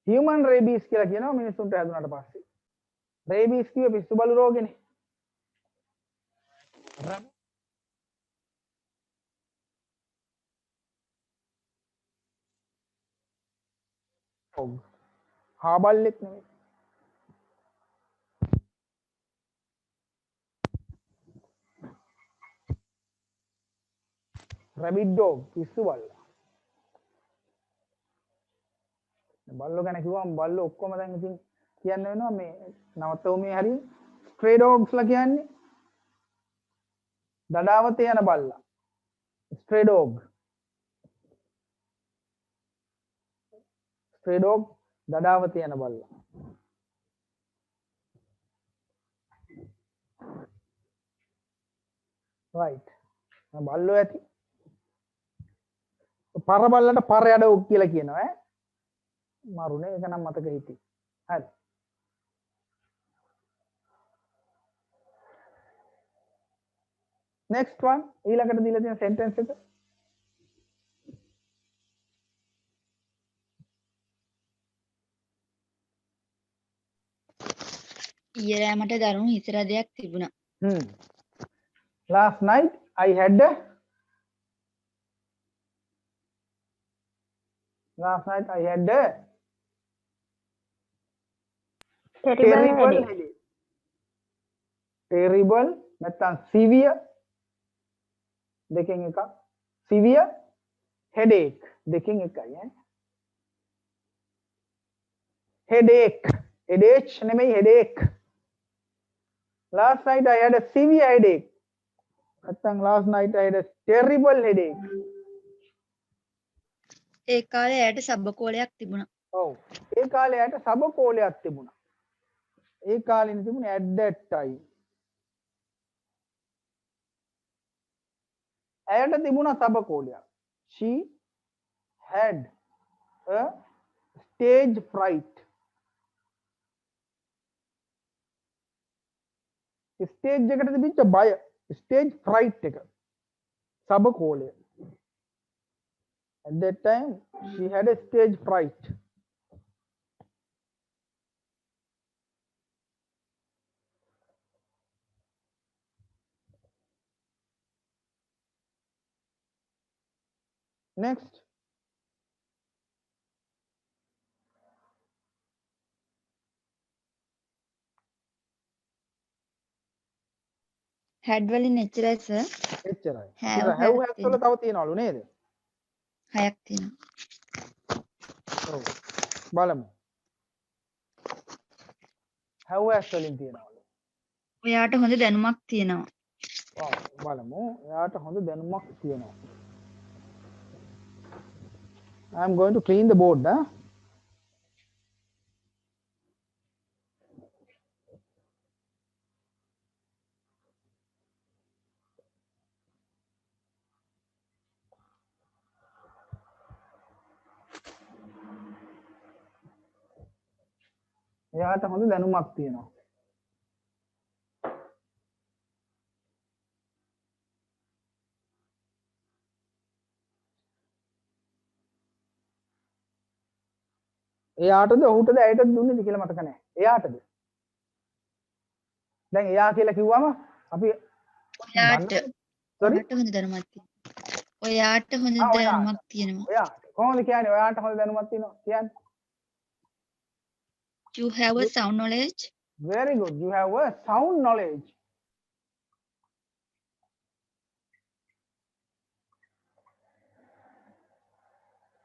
human rabies කියලා කියනවා මිනිස්සුන්ට හැදුනට පස්සේ. rabies කිව්වේ පිස්සුබළු රෝගනේ. හාබල්ලෙක් නෙමෙයි. rabbit dog පිස්සුබල්ලා. බල්ලෝ ගැන කිව්වම බල්ලෝ ඔක්කොම දැන් ඉතින් කියන්න වෙනවා මේ නවත්තෝ මේ හරිය ස්ට්‍රේ ඩොග්ස්ලා කියන්නේ දඩාවතේ යන බල්ලා ස්ට්‍රේ ඩොග් දඩාවතේ යන බල්ලා right බල්ලෝ ඇති පර බල්ලට පර යඩ කියලා කියනවා ඈ මරුනේ ඒක නම් මතක හිටියේ. හරි. next one ඊළඟට දීලා තියෙන sentence එක. ඊයේ මට දරුණු හිසරදයක් තිබුණා. Last night I had a Terrible terrible headache. headache. Terrible නැත්නම් severe දෙකෙන් එකක්. severe headache දෙකෙන් එකයි ඈ. headache නෙමෙයි headache. Last night I had a severe headache. නැත්නම් last night I had a terrible headache. ඒ කාලේ ඇයට සබ්බකෝලයක් තිබුණා. ඔව්. ඒ කාලේ ඇයට සබකෝලයක් තිබුණා. ඒ කාලේ තිබුණේ at that time. ඇයට තිබුණා සබකෝලයක්. She had a stage fright. stage එකට තිබිච්ච බය stage fright එක සබකෝලය. At that time she had a stage fright. Next. had වලින් එච්චරයි සර්. එච්චරයි. have have has වල තව තියනවලු නේද? 6ක් තියෙනවා. ඔව්. බලමු. have has වලින් තියනවලු. ඔයාට හොඳ දැනුමක් තියෙනවා. ඔව් බලමු. එයාට හොඳ දැනුමක් තියෙනවා. I am going to clean the board, huh? එයාට හොඳ දැනුමක් තියෙනවා. එයාටද ඔහුටද ඇයටද දුන්නේද කියලා මතක නැහැ. එයාටද? දැන් එයා කියලා කිව්වම අපි ඔයාට sorry ඔයාට හොඳ දැනුමක් තියෙනවා. ඔයාට හොඳ දැනුමක් තියෙනවා. එයාට කොහොමද කියන්නේ ඔයාට හොඳ දැනුමක් තියෙනවා කියන්නේ? You have a sound knowledge. Very good. You have a sound knowledge.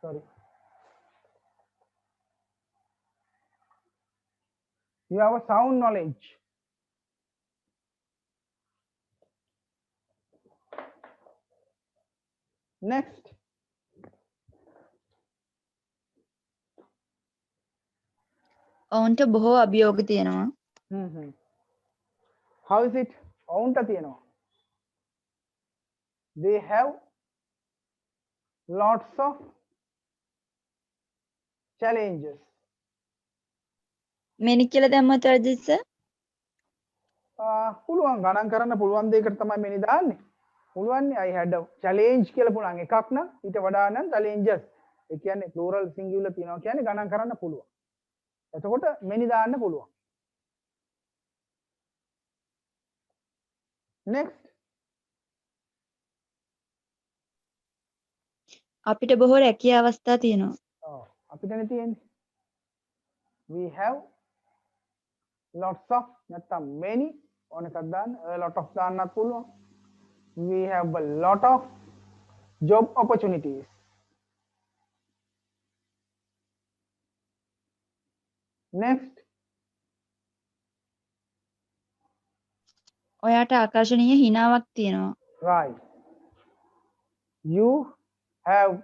Sorry. You have a sound knowledge. Next. ඔවුන්ට බොහෝ අභියෝග තියෙනවා. How is it? ඔවුන්ට තියෙනවා. They have lots of challenges. මෙනි කියලා දැම්මත් වැරදිද සර්? පුළුවන් ගණන් කරන්න පුළුවන් දෙයකට තමයි මෙනි දාන්නේ. පුළුවන් නේ I had a challenge කියලා පුළුවන් එකක් නම් ඊට වඩා නම් challenges. ඒ කියන්නේ plural singular තියනවා කියන්නේ ගණන් කරන්න පුළුවන්. එතකොට මෙනි දාන්න පුළුවන්. Next. අපිට බොහෝ රැකියා අවස්ථා තියෙනවා. ඔව් අපිටනේ තියෙන්නේ. We have lots of නැත්තම් many ඕන එකක් දාන්න a lot of දාන්නත් පුළුවන්. We have a lot of job opportunities. Next. ඔයාට ආකර්ශනීය හිනාවක් තියෙනවා. Right. You have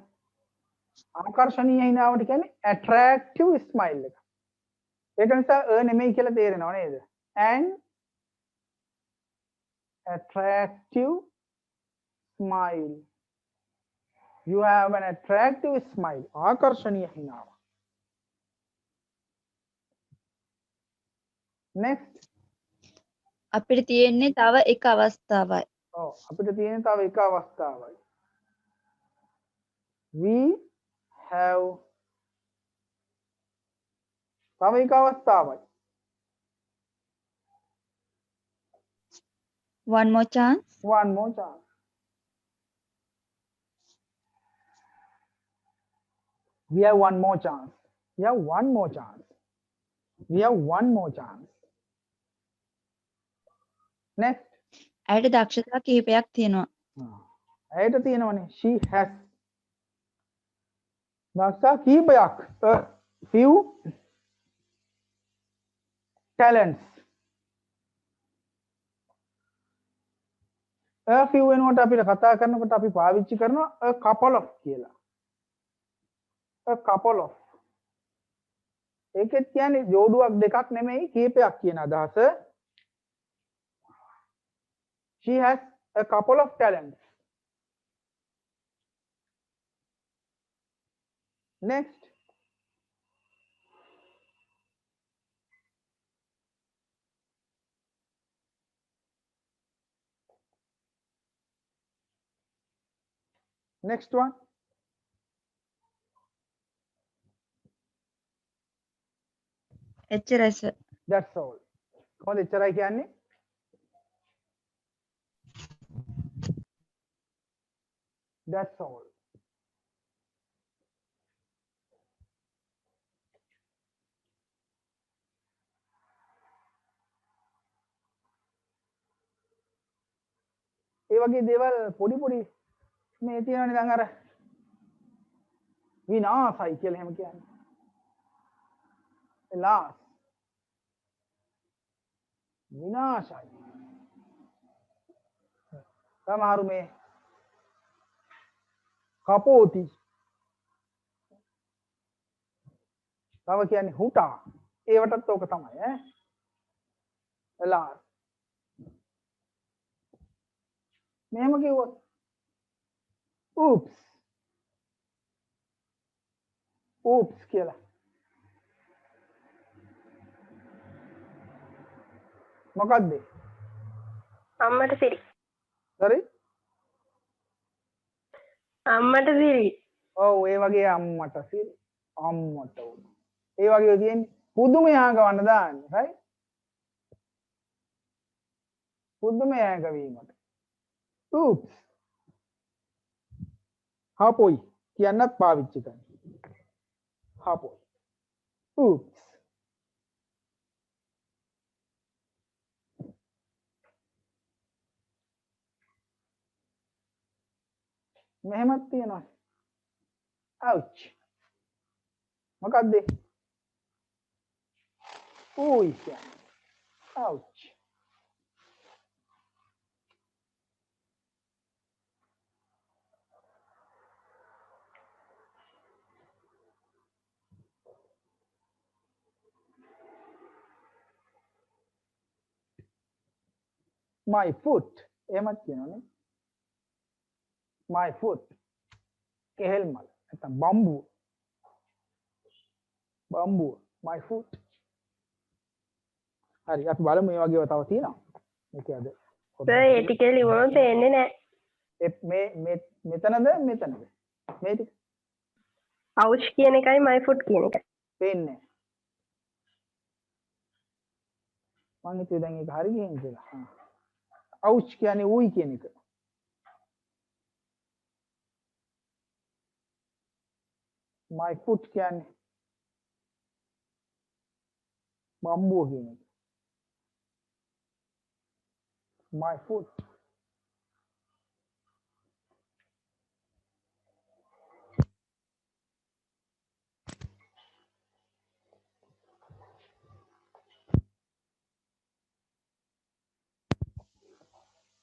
ආකර්ශනීය හිනාවට කියන්නේ attractive smile එක. ඒක නිසා නෙමෙයි කියලා තේරෙනව නේද? And attractive smile. You have an attractive smile. ආකර්ශනීය හිනාව. Next. අපිට තියෙන්නේ තව එක අවස්ථාවයි. ඔව් අපිට තියෙන තව එක අවස්ථාවයි. We have තව එක අවස්ථාවයි. One more chance. One more chance. We have one more chance. We have one more chance. We have one more chance. Next. ඇයට දක්ෂතා කිහිපයක් තියෙනවා. ඇයට තියෙනවනේ. She has. දක්ෂතා කිහිපයක්. A few talents. A few වෙනකොට අපිට කතා කරනකොට අපි පාවිච්චි කරනවා a couple of කියලා. A couple of. ඒකෙත් කියන්නේ ජෝඩුවක් දෙකක් නෙමෙයි කීපයක් කියන අදහස. She has a couple of talents. Next. Next one. එච්චරයි sir. That's all. කොහොමද එච්චරයි කියන්නේ? That's all. ඒ වගේ දේවල් පොඩි පොඩි මේ තියෙනවනේ දැන් අර විනාසයි කියලා එහෙම කියන්නේ. එලාස් විනාශයි. සමහරු මේ කපෝති. තව කියන්නේ හුටා. ඒවටත් ඕක තමයි ඈ. එලාස්. මෙහෙම කිව්වොත් oops. oops කියලා. මොකක්ද? අම්මට සිරි. sorry? අම්මට සිරි. ඔව් ඒ වගේ අම්මට සිරි. අම්මට උන. ඒ වගේ තියෙන්නේ පුදුමය ආගවන්න දාන්නේ, right? පුදුමය ආගවීමට. oops. හාපොයි කියන්නත් පාවිච්චි කරනවා. හාපොයි. oops. මෙහෙමත් තියෙනවා. ouch. මොකක්ද? ඌයි කියන්නේ. ouch. my foot. එහෙමත් කියනවනේ. my foot. කෙහෙල් මල. නැත්නම් බම්බුව. බම්බුව. my foot. හරි අපි බලමු මේ වගේව තව තියෙනවා. මේක අද. සර් ඒ ටික ලිව්වම පේන්නේ නැහැ. මේ මෙතනද මෙතනද? මේ ටික ouch කියන එකයි my foot කියන එකයි. පේන්නේ නැහැ. මං හිතුවේ දැන් ඒක හරි ගිහින් කියලා. ouch කියන්නේ ඌයි කියන එක. my foot කියන්නේ බම්බුව කියන එක. my foot.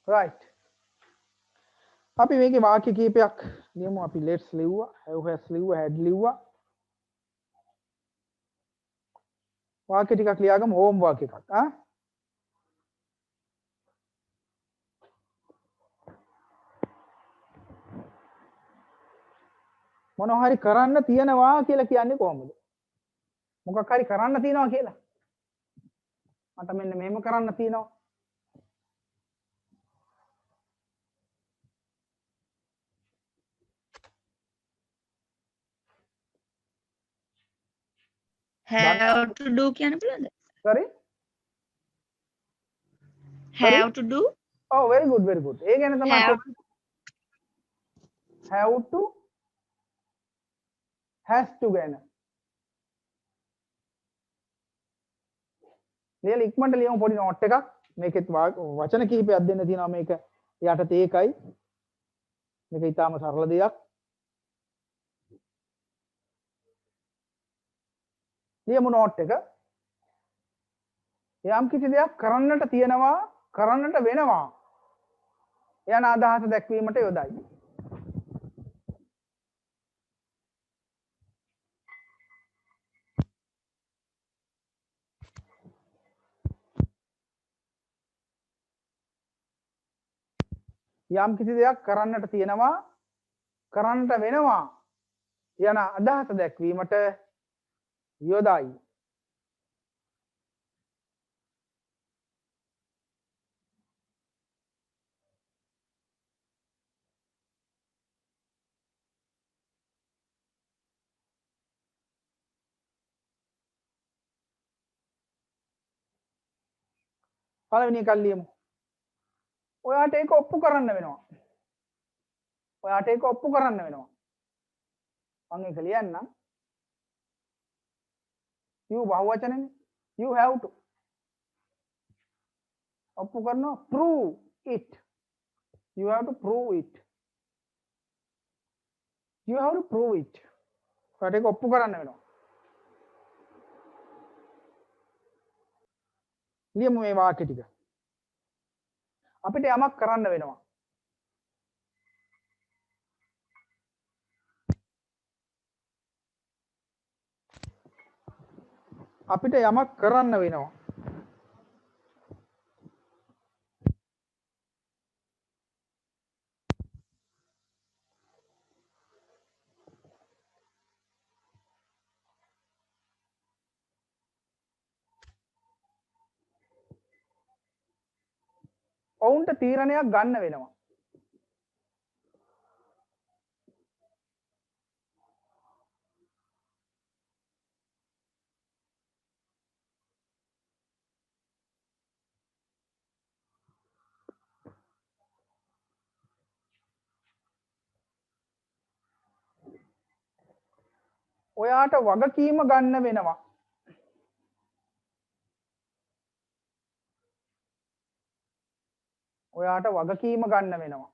right. අපි මේකේ වාක්‍ය කීපයක් ලියමු. අපි let's ලිව්වා, have has ලිව්වා, had ලිව්වා. වාක්‍ය ටිකක් ලියාගමු homework එකක්. මොනවා හරි කරන්න තියනවා කියලා කියන්නේ කොහොමද? මොකක් හරි කරන්න තියනවා කියලා. මට මෙන්න මෙහෙම කරන්න තියනවා. have to do කියන්න පුළුවන්ද? sorry? have to do oh very good very good ඒ ගැන තමයි Have. have to has to ගැන ලියලා ඉක්මනට ලියමු පොඩි නෝට් එකක් මේකෙත් වචන කිහිපයක් දෙන්න තියෙනවා මේක යටතේ ඒකයි මේක ඊටාම සරල දෙයක් ලියමු නෝට් එක යම් කිසි දෙයක් කරන්නට තියෙනවා කරන්නට වෙනවා යන අදහස දැක්වීමට යොදයි යම් කිසි දෙයක් කරන්නට තියෙනවා කරන්නට වෙනවා යන අදහස දැක්වීමට යොදයි පළවෙනි එක ලියමු ඔයාට ඒක ඔප්පු කරන්න වෙනවා ඔයාට ඒක ඔප්පු කරන්න වෙනවා මම ඒක ලියන්නම් you බහුවචනනේ you have to ඔප්පු කරනවා prove it you have to prove it you have to prove it ඔයාට ඒක ඔප්පු කරන්න වෙනවා ලියමු මේ වාක්‍ය ටික අපිට යමක් කරන්න වෙනවා අපිට යමක් කරන්න වෙනවා ඔවුන්ට තීරණයක් ගන්න වෙනවා ඔයාට වගකීම ගන්න වෙනවා ඔයාට වගකීම ගන්න වෙනවා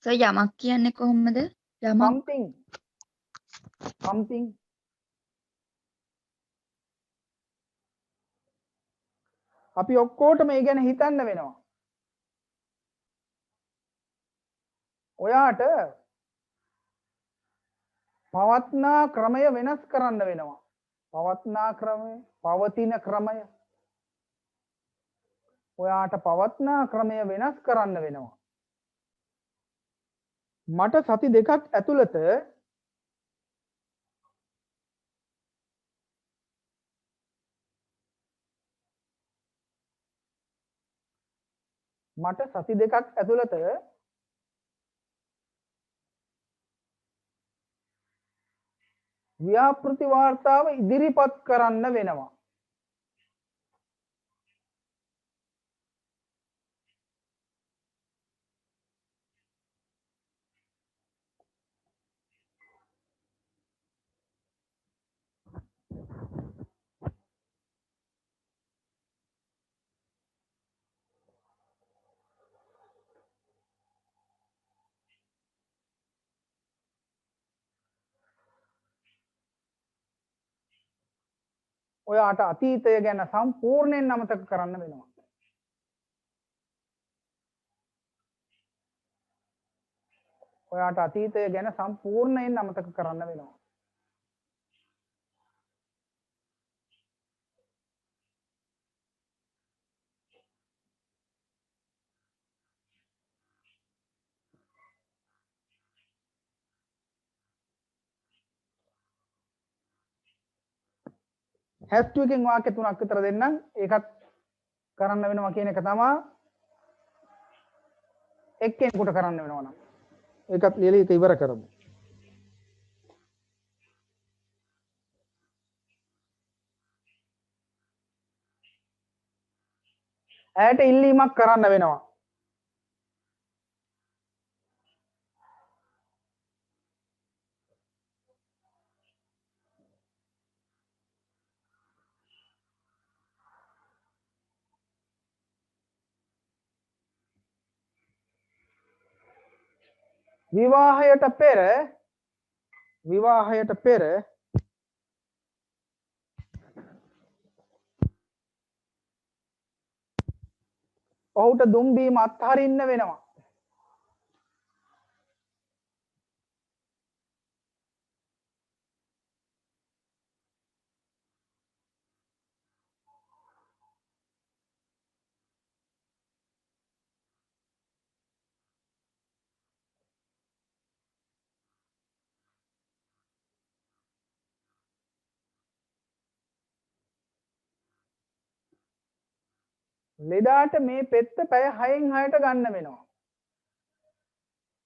So යමක් කියන්නේ කොහොමද? යමක් something something අපි ඔක්කොටම මේ ගැන හිතන්න වෙනවා ඔයාට පවත්නා ක්‍රමය වෙනස් කරන්න වෙනවා පවත්නා ක්‍රමය පවතින ක්‍රමය ඔයාට පවත්නා ක්‍රමය වෙනස් කරන්න වෙනවා මට සති දෙකක් ඇතුළත මට සති දෙකක් ඇතුළත ව්‍යාපෘති වාර්තාව ඉදිරිපත් කරන්න වෙනවා ඔයාට අතීතය ගැන සම්පූර්ණයෙන් අමතක කරන්න වෙනවා ඔයාට අතීතය ගැන සම්පූර්ණයෙන් අමතක කරන්න වෙනවා has to එකෙන් වාක්‍ය තුනක් විතර දෙන්නම් ඒකත් කරන්න වෙනවා කියන එක තමයි එක්කෙනෙකුට කරන්න වෙනවා නම් ඒකත් ලියලා ඒක ඉවර කරමු. ඇයට ඉල්ලීමක් කරන්න වෙනවා. විවාහයට පෙර ඔහුට දුම් බීම අත්හරින්න වෙනවා. ලෙඩාට මේ පෙත්ත පැය 6න් 6ට ගන්න වෙනවා.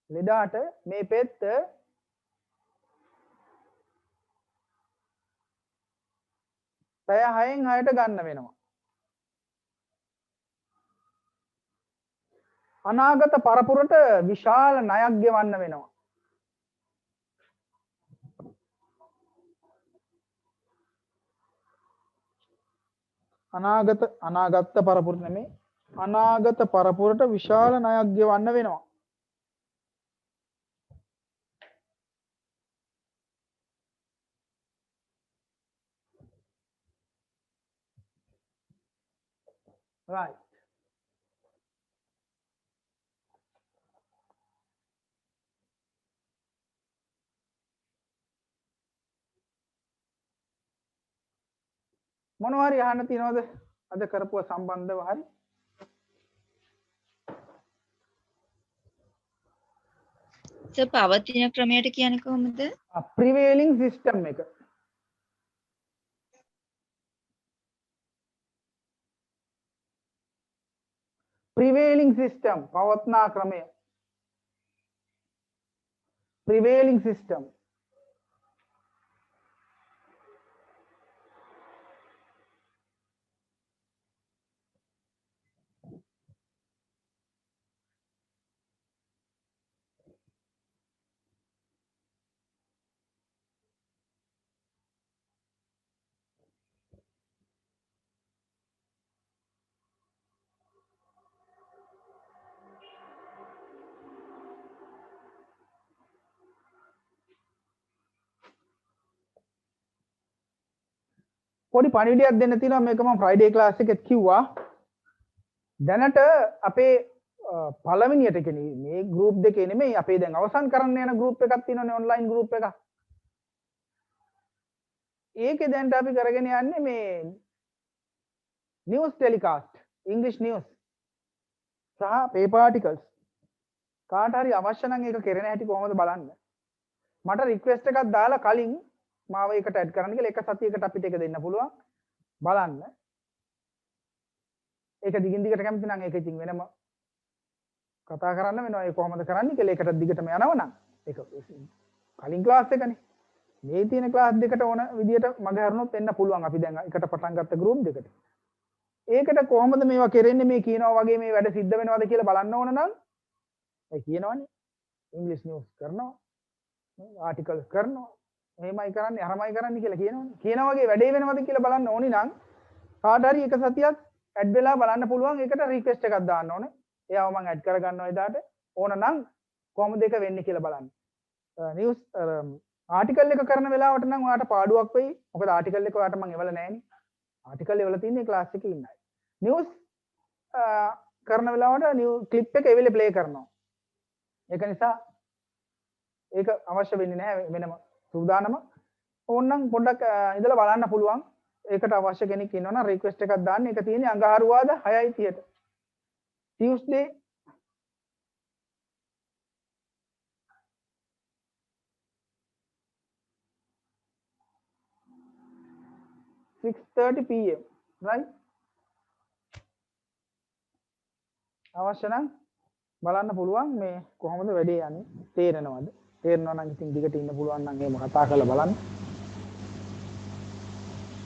ලෙඩාට මේ පෙත්ත පැය 6න් 6ට ගන්න වෙනවා. අනාගත පරපුරට විශාල ණයක් ගෙවන්න වෙනවා. අනාගත පරපුර නෙමෙයි අනාගත පරපුරට විශාල ණයක් ගෙවන්න වෙනවා. right මොනවා හරි අහන්න තියනවද අද කරපුව සම්බන්ධව හරි සර් පවතින ක්‍රමයට කියන්නේ කොහොමද? prevailing system එක prevailing system පවත්නා ක්‍රමය prevailing system පොඩි පණිවිඩයක් දෙන්න තියෙනවා මේක මම ෆ්‍රයිඩේ ක්ලාස් එකෙත් කිව්වා දැනට අපේ පළවෙනියට කියන්නේ මේ ගෲප් දෙකේ නෙමෙයි අපේ දැන් අවසන් කරන්න යන ගෲප් එකක් තියෙනවනේ ඔන්ලයින් ගෲප් එකක් ඒකේ දැන්ට අපි කරගෙන යන්නේ මේ නිවුස් ටෙලිකාස්ට් ඉංග්‍රීසි නිවුස් සහ පේපර් ආටිකල්ස් කාට හරි අවශ්‍ය නම් ඒක කරන හැටි කොහොමද බලන්න මට රික්වෙස්ට් එකක් දාලා කලින් මාව ඒකට ඇඩ් කරන්න කියලා එක සතියකට අපිට ඒක දෙන්න පුළුවන් බලන්න ඒක දිගින් දිගට කැමති නම් ඒක ඉතින් වෙනම කතා කරන්න වෙනවා ඒ කොහොමද කරන්නේ කියලා ඒකට දිගටම යනවනම් ඒක කලින් ක්ලාස් එකනේ මේ තියෙන ක්ලාස් දෙකට ඕන විදියට මග හරිනොත් එන්න පුළුවන් අපි දැන් එකට පටන් ගත්ත ගෲප් දෙකට ඒකට කොහොමද මේවා කරන්නේ මේ කියනවා වගේ මේ වැඩ සිද්ධ වෙනවද කියලා බලන්න ඕන නම් ඒ කියනවනේ ඉංග්‍රීසි නිවුස් කරනවා ආටිකල්ස් කරනවා එහෙමයි කරන්නේ අරමයි කරන්නේ කියලා කියනවනේ කියන වගේ වැඩේ වෙනවද කියලා බලන්න ඕනි නම් කාට හරි එක සතියක් ඇඩ් වෙලා බලන්න පුළුවන් ඒකට රික්වෙස්ට් එකක් දාන්න ඕනේ එයාව මම ඇඩ් කරගන්නවා එදාට ඕන නම් කොහොමද ඒක වෙන්නේ කියලා බලන්න නිවුස් ආටිකල් එක කරන වෙලාවට නම් ඔයාලට පාඩුවක් වෙයි මොකද ආටිකල් එක ඔයාලට මම එවලා නැහැනේ ආටිකල් එවලා තින්නේ ක්ලාස් එකේ ඉන්න අය නිවුස් කරන වෙලාවට නිව් ක්ලිප් එක එවෙලේ ප්ලේ කරනවා ඒක නිසා ඒක අවශ්‍ය වෙන්නේ නැහැ වෙනම සූදානම ඕනනම් පොඩ්ඩක් ඉඳලා බලන්න පුළුවන් ඒකට අවශ්‍ය කෙනෙක් ඉන්නවනම් රික්වෙස්ට් එකක් දාන්න ඒක තියෙන්නේ අඟහරුවාද 6:30ට Tuesday PM right අවශ්‍ය නම් බලන්න පුළුවන් මේ කොහොමද වැඩේ යන්නේ තේරෙනවද තේරෙනවා නම් ඉතින් දිගට ඉන්න පුළුවන් නම් එහෙම කතා කරලා බලන්න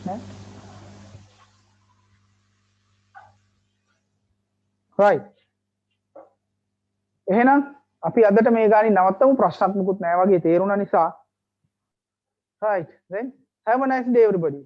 නේ right එහෙනම් අපි අදට මේ ගානින් නවත්තමු ප්‍රශ්නත් මුකුත් නැහැ වගේ තේරුණා නිසා right then have a nice day everybody